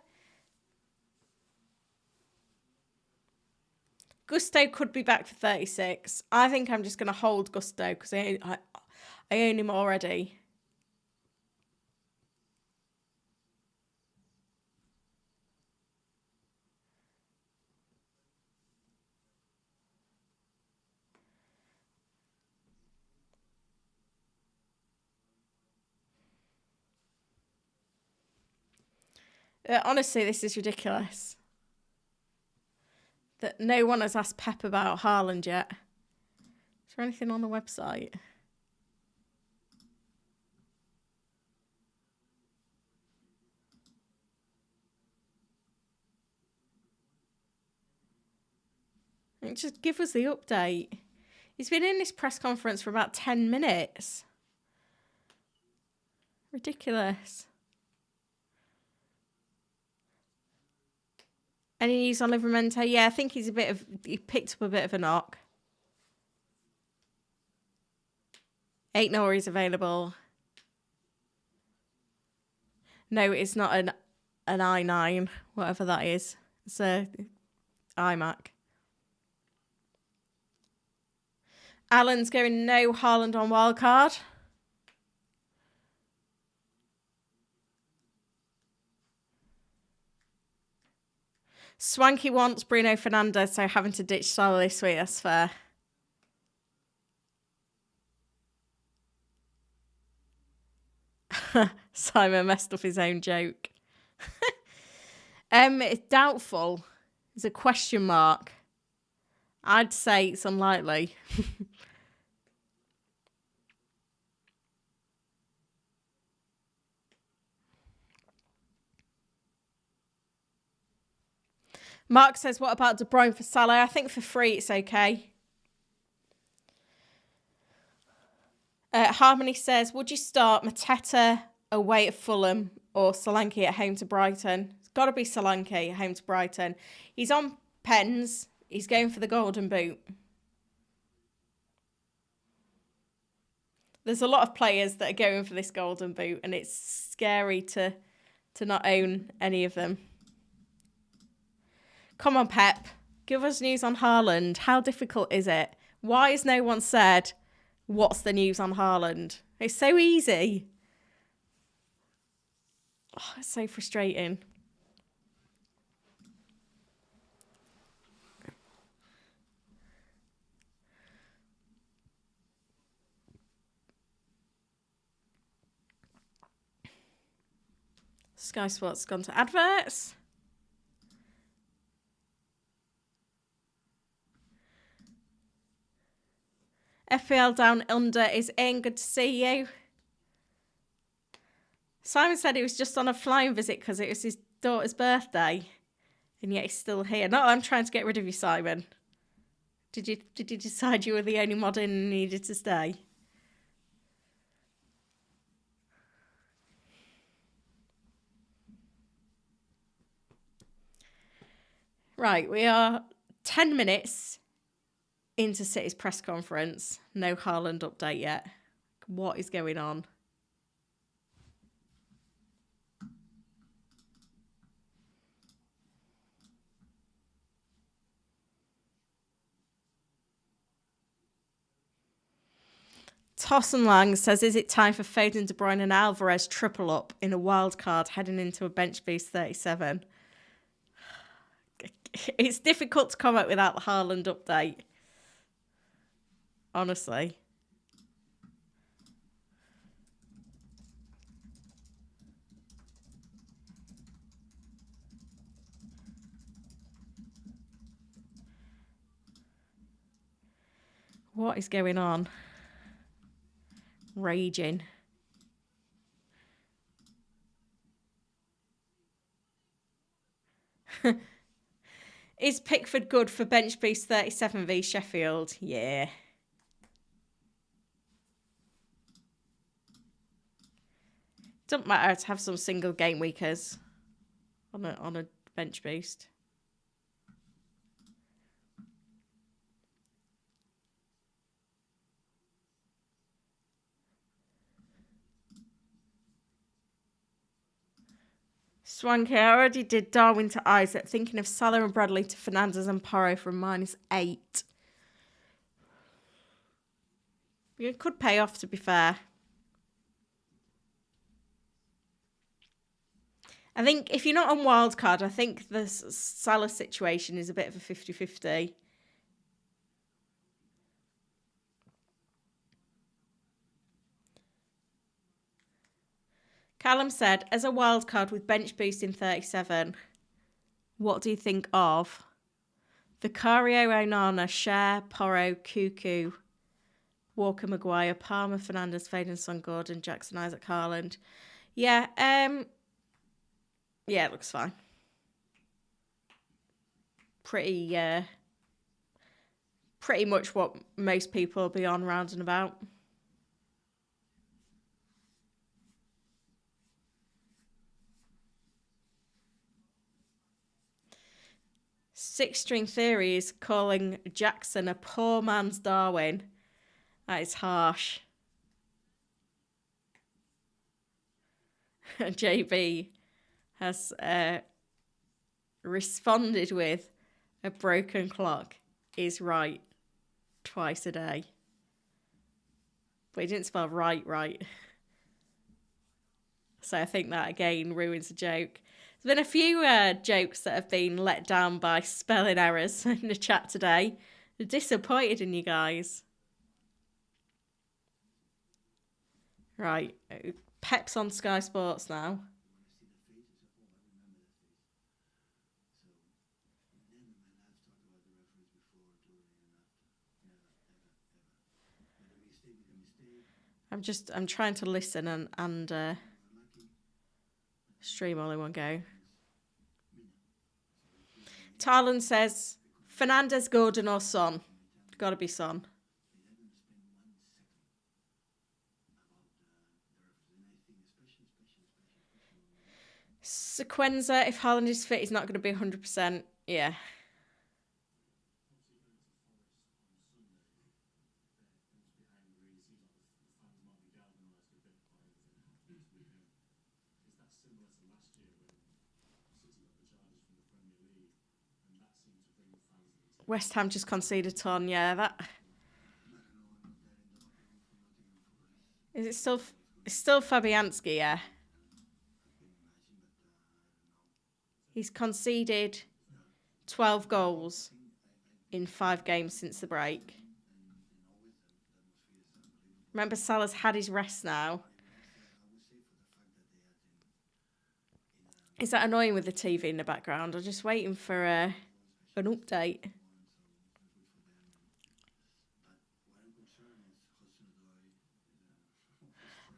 Gusto could be back for 36. I think I'm just going to hold Gusto because I own him already. Honestly, this is ridiculous. That no one has asked Pep about Haaland yet. Is there anything on the website? Just give us the update. He's been in this press conference for about 10 minutes. Ridiculous. Any news on Livramento? Yeah, I think he picked up a bit of a knock. 8 Nori's available. No, it's not an i9, whatever that is. It's a iMac. Alan's going no Haaland on wildcard. Swanky wants Bruno Fernandes, so having to ditch Salah this week, that's fair. Simon messed up his own joke. It's doubtful. It's a question mark. I'd say it's unlikely. Mark says, what about De Bruyne for Salah? I think for free it's okay. Harmony says, would you start Mateta away at Fulham or Solanke at home to Brighton? It's got to be Solanke at home to Brighton. He's on pens. He's going for the golden boot. There's a lot of players that are going for this golden boot, and it's scary to not own any of them. Come on, Pep. Give us news on Haaland. How difficult is it? Why has no one said, what's the news on Haaland? It's so easy. Oh, it's so frustrating. Sky Sports gone to adverts. FPL Down Under is in. Good to see you. Simon said he was just on a flying visit because it was his daughter's birthday. And yet he's still here. No, I'm trying to get rid of you, Simon. Did you decide you were the only mod in and needed to stay? Right, we are 10 minutes into City's press conference. No Haaland update yet. What is going on? Toss and Lang says, is it time for Foden, De Bruyne and Alvarez triple up in a wild card heading into a bench boost 37? It's difficult to come up without the Haaland update. Honestly. What is going on? Raging. Is Pickford good for bench boost 37 v Sheffield? Yeah. Doesn't matter to have some single game weekers on a bench boost. Swanky, I already did Darwin to Isaac, thinking of Salah and Bradley to Fernandes and Porro from -8. It could pay off, to be fair. I think if you're not on wildcard, I think the Salah situation is a bit of a 50-50. Callum said, as a wildcard with bench boost in 37, what do you think of Vicario, Onana, Cher, Porro, Cuckoo, Walker, Maguire, Palmer, Fernandes, Foden, Son, Gordon, Jackson, Isaac, Haaland? Yeah, it looks fine. Pretty pretty much what most people will be on round and about. Six String Theory is calling Jackson a poor man's Darwin. That is harsh. JB has responded with a broken clock is right twice a day. But he didn't spell right. So I think that again ruins the joke. There's been a few jokes that have been let down by spelling errors in the chat today. I'm disappointed in you guys. Right, Pep's on Sky Sports now. I'm trying to listen and stream all in one go. Tarlan says, Fernandez, Gordon or Son? Gotta be Son. Sequenza, if Haaland is fit, he's not going to be 100%. Yeah. West Ham just conceded ton. Yeah, that... Is it still... It's still Fabianski, yeah. He's conceded 12 goals in 5 games since the break. Remember, Salah's had his rest now. Is that annoying with the TV in the background? I'm just waiting for an update.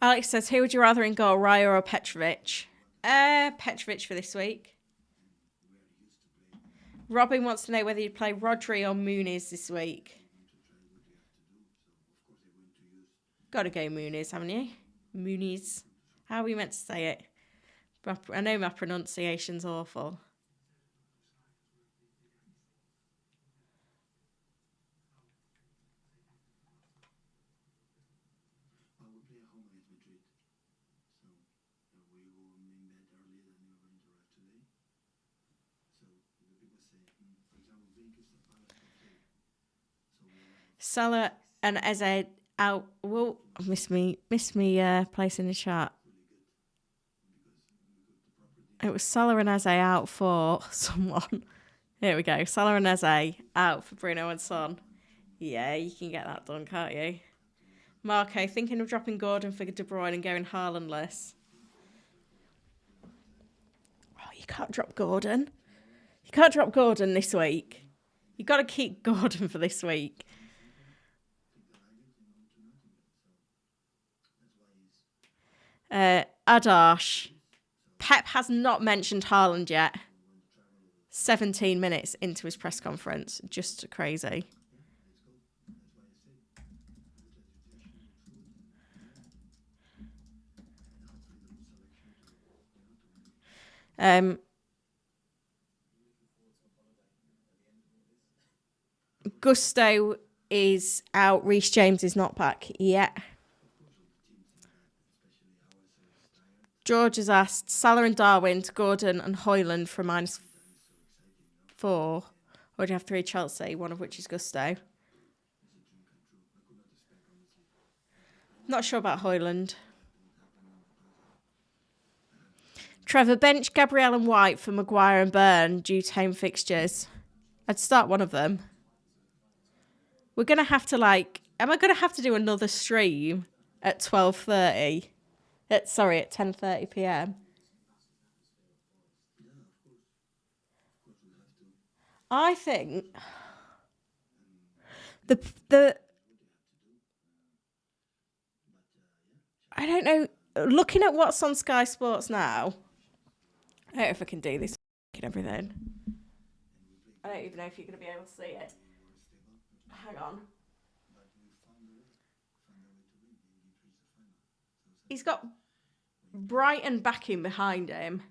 Alex says, who would you rather in goal, Raya or Petrovic? Petrovic for this week. Robin wants to know whether you'd play Rodri or Muniz this week. Gotta go Muniz, haven't you? Muniz. How are we meant to say it? I know my pronunciation's awful. Salah and Eze out. Whoa, miss me place in the chat. It was Salah and Eze out for someone. Here we go. Salah and Eze out for Bruno and Son. Yeah, you can get that done, can't you? Marco, thinking of dropping Gordon for De Bruyne and going Haaland-less. Oh, you can't drop Gordon. You can't drop Gordon this week. You've got to keep Gordon for this week. Adash. Pep has not mentioned Haaland yet. 17 minutes into his press conference. Just crazy. Gusto is out. Reece James is not back yet. George has asked Salah and Darwin to Gordon and Højlund for -4. Or do you have 3 Chelsea, one of which is Gusto? Not sure about Højlund. Trevor, bench Gabriel and White for Maguire and Byrne due to home fixtures. I'd start one of them. We're going to have to am I going to have to do another stream at 12:30? At 10:30 p.m. I think the I don't know. Looking at what's on Sky Sports now, I don't know if I can do this and everything. I don't even know if you're going to be able to see it. hang on. He's got Brighton backing behind him.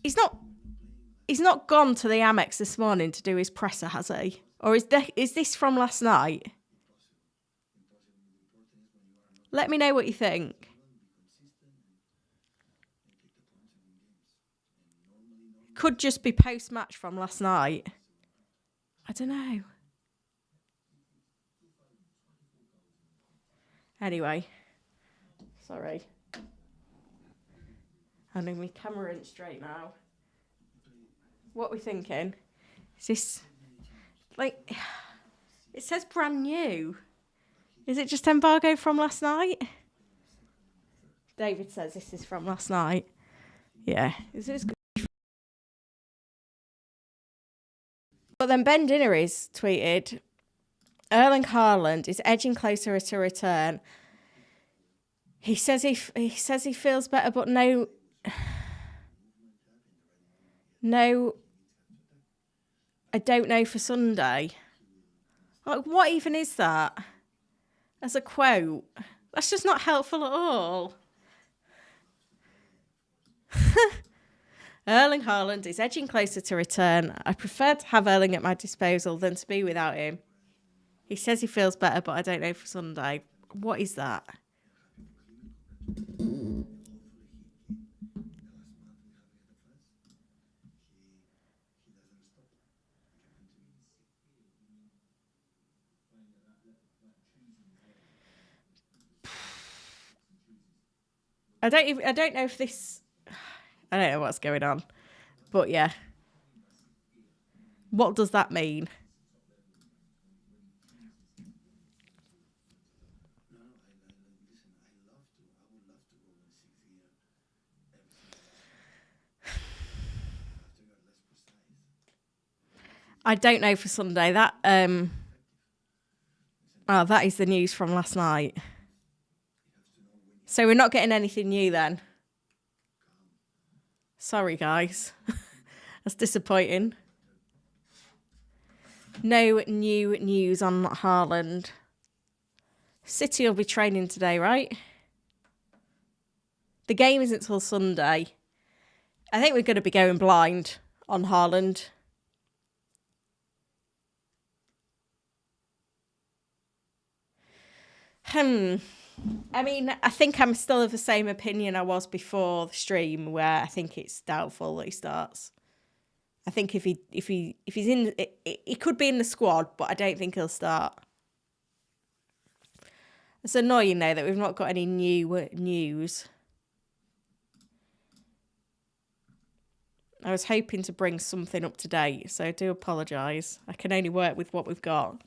He's not gone to the Amex this morning to do his presser, has he? Or is this from last night? Let me know what you think. Could just be post-match from last night. I don't know. Anyway. Sorry. Handing me camera in straight now. What are we thinking? Is this... like... It says brand new. Is it just embargo from last night? David says this is from last night. Yeah. Is this good? But then Ben Dinnery's tweeted, Erling Haaland is edging closer to return. He says he feels better, but no, I don't know for Sunday. Like, what even is that? As a quote, that's just not helpful at all. Erling Haaland is edging closer to return. I prefer to have Erling at my disposal than to be without him. He says he feels better, but I don't know for Sunday. What is that? I don't know if this... I don't know what's going on. But yeah. What does that mean? I don't know for Sunday. That that is the news from last night. So we're not getting anything new then. Sorry, guys. That's disappointing. No new news on Haaland. City will be training today, right? The game isn't till Sunday. I think we're going to be going blind on Haaland. I mean, I think I'm still of the same opinion I was before the stream, where I think it's doubtful that he starts. I think if he's in, he could be in the squad, but I don't think he'll start. It's annoying though that we've not got any new news. I was hoping to bring something up to date, so I do apologise. I can only work with what we've got.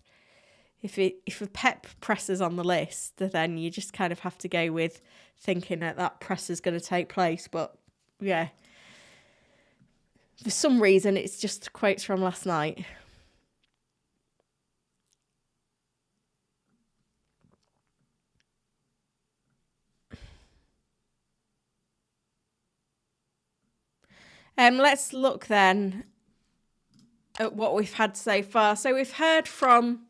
If a Pep presser's on the list, then you just kind of have to go with thinking that presser's going to take place. But yeah, for some reason, it's just quotes from last night. Let's look then at what we've had so far. So we've heard from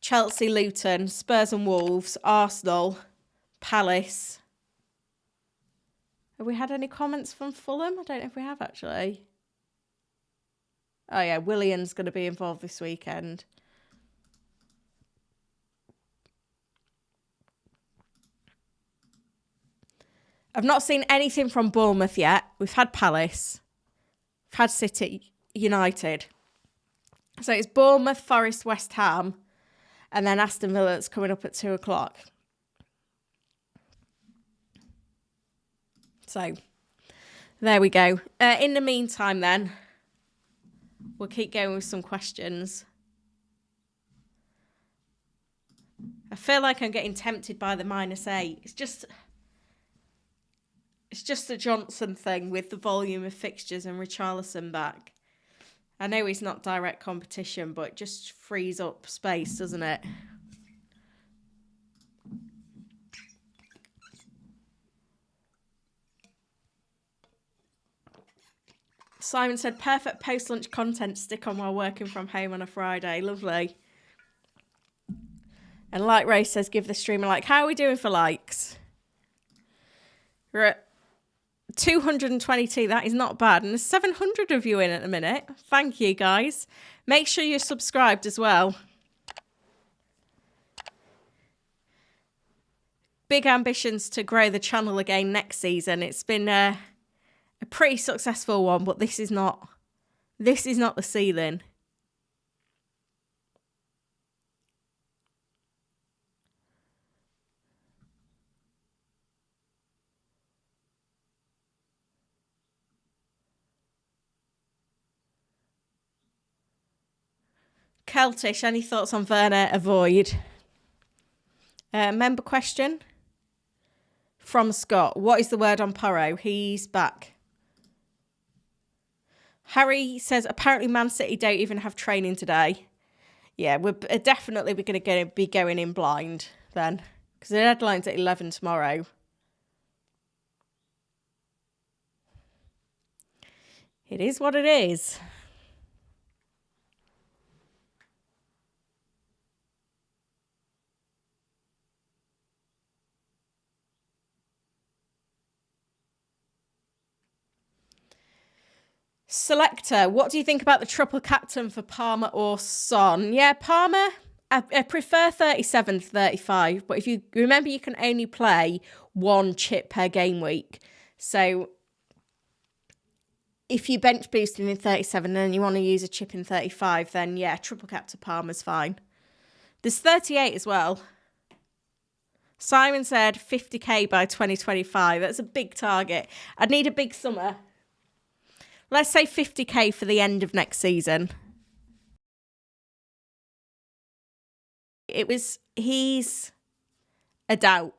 Chelsea, Luton, Spurs and Wolves, Arsenal, Palace. Have we had any comments from Fulham? I don't know if we have, actually. Oh, yeah, Willian's going to be involved this weekend. I've not seen anything from Bournemouth yet. We've had Palace. We've had City, United. So it's Bournemouth, Forest, West Ham. And then Aston Villa's coming up at 2:00. So, there we go. In the meantime, then, we'll keep going with some questions. I feel like I'm getting tempted by the -8. It's just a Johnson thing with the volume of fixtures and Richarlison back. I know he's not direct competition, but it just frees up space, doesn't it? Simon said, perfect post-lunch content to stick on while working from home on a Friday. Lovely. And Light Ray says, give the stream a like. How are we doing for likes? We're at 222. That is not bad. And there's 700 of you in at the minute. Thank you, guys. Make sure you're subscribed as well. Big ambitions to grow the channel again next season. It's been a pretty successful one, but this is not the ceiling. Celtish, any thoughts on Werner? Avoid. Member question from Scott. What is the word on Porro? He's back. Harry says, apparently Man City don't even have training today. Yeah, we're definitely going to be going in blind then, because the deadline's at 11 tomorrow. It is what it is. Selector, what do you think about the triple captain for Palmer or Son? Yeah, Palmer, I prefer 37 to 35, but if you remember, you can only play one chip per game week. So if you bench boosting in 37 and you want to use a chip in 35, then yeah, triple captain Palmer's fine. There's 38 as well. Simon said 50k by 2025. That's a big target. I'd need a big summer. Let's say 50k for the end of next season. He's a doubt.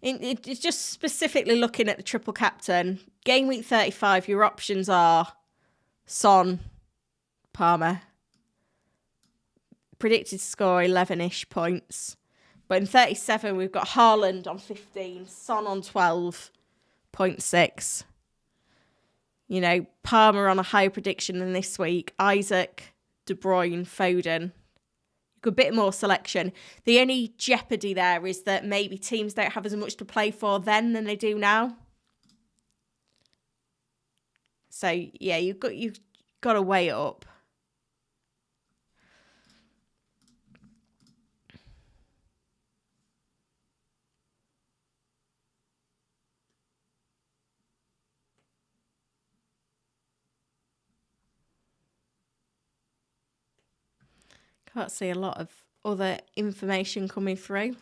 It's just specifically looking at the triple captain. Game week 35, your options are Son, Palmer. Predicted score 11-ish points. But in 37, we've got Haaland on 15, Son on 12.6. You know, Palmer on a higher prediction than this week. Isaac, De Bruyne, Foden. A bit more selection. The only jeopardy there is that maybe teams don't have as much to play for then than they do now. So, yeah, you've got to weigh it up. Can't see a lot of other information coming through.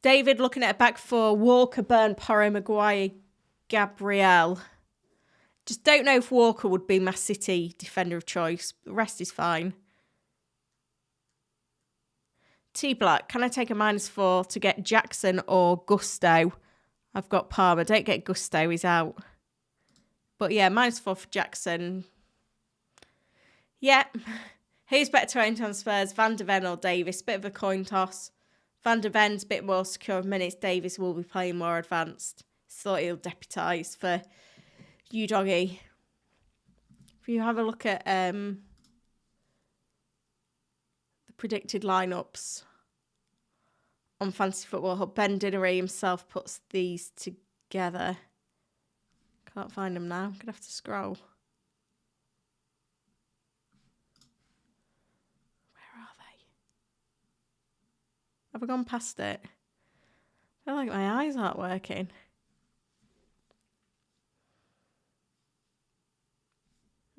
David looking at a back four. Walker, Burn, Porro, Maguire, Gabriel. Just don't know if Walker would be my City defender of choice. The rest is fine. T Black, can I take a -4 to get Jackson or Gusto? I've got Palmer. Don't get Gusto, he's out. But yeah, -4 for Jackson. Yeah. Who's better to own on Spurs? Van de Ven or Davis? Bit of a coin toss. Van de Ven's a bit more secure of minutes. Davis will be playing more advanced. Thought he'll deputise for you, doggy. If you have a look at the predicted lineups on Fantasy Football Hub, Ben Dinnery himself puts these together. Can't find them now. I'm going to have to scroll. Have I gone past it? I feel like my eyes aren't working.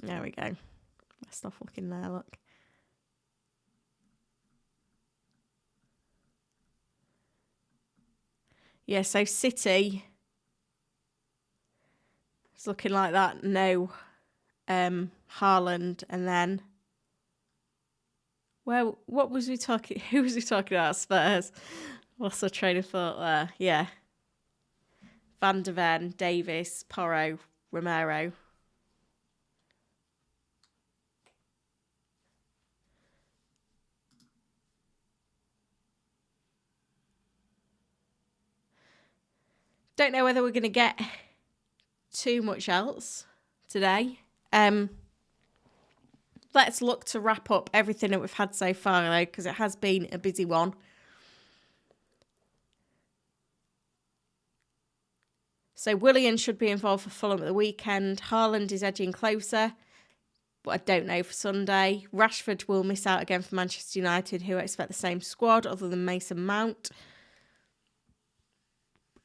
There we go. Best off looking there, look. Yeah, so City is looking like that. No Haaland, and then well, what was we talking? Who was we talking about? Spurs. What's the train of thought there? Yeah. Van de Ven, Davis, Porro, Romero. Don't know whether we're going to get too much else today. Let's look to wrap up everything that we've had so far, though, because it has been a busy one. So Willian should be involved for Fulham at the weekend. Haaland is edging closer, but I don't know for Sunday. Rashford will miss out again for Manchester United, who expect the same squad other than Mason Mount.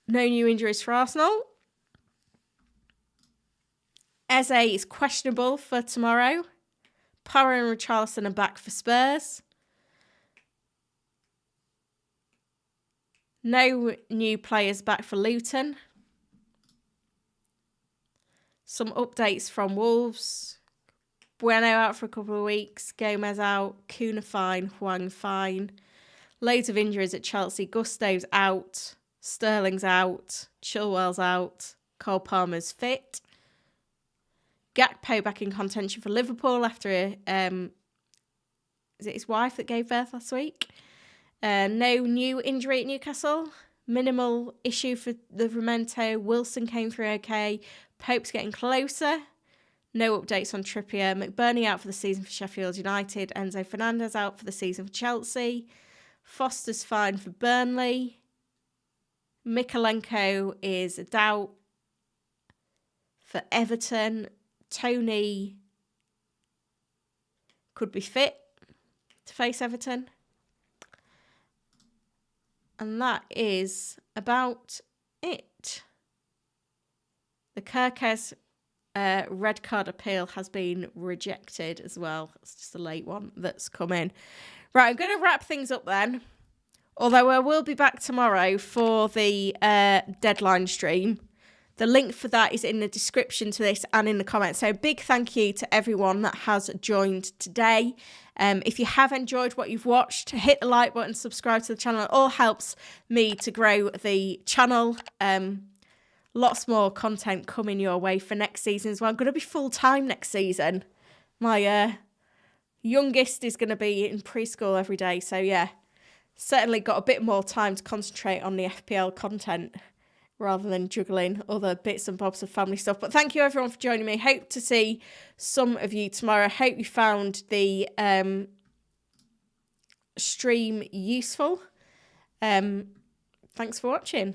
No new injuries for Arsenal. Eze is questionable for tomorrow. Parra and Richarlison are back for Spurs. No new players back for Luton. Some updates from Wolves. Bueno out for a couple of weeks. Gomez out. Kuna fine. Hwang fine. Loads of injuries at Chelsea. Gusto's out. Sterling's out. Chilwell's out. Cole Palmer's fit. Gakpo back in contention for Liverpool after is it his wife that gave birth last week? No new injury at Newcastle. Minimal issue for Livramento. Wilson came through okay. Pope's getting closer. No updates on Trippier. McBurney out for the season for Sheffield United. Enzo Fernandez out for the season for Chelsea. Foster's fine for Burnley. Mikalenko is a doubt for Everton. Tony could be fit to face Everton. And that is about it. The Kirkes red card appeal has been rejected as well. It's just a late one that's come in. Right, I'm going to wrap things up then. Although I will be back tomorrow for the deadline stream. The link for that is in the description to this and in the comments. So big thank you to everyone that has joined today. If you have enjoyed what you've watched, hit the like button, subscribe to the channel. It all helps me to grow the channel. Lots more content coming your way for next season as well. I'm going to be full-time next season. My youngest is going to be in preschool every day. So yeah, certainly got a bit more time to concentrate on the FPL content rather than juggling other bits and bobs of family stuff. But thank you everyone for joining me. Hope to see some of you tomorrow. Hope you found the stream useful. Thanks for watching.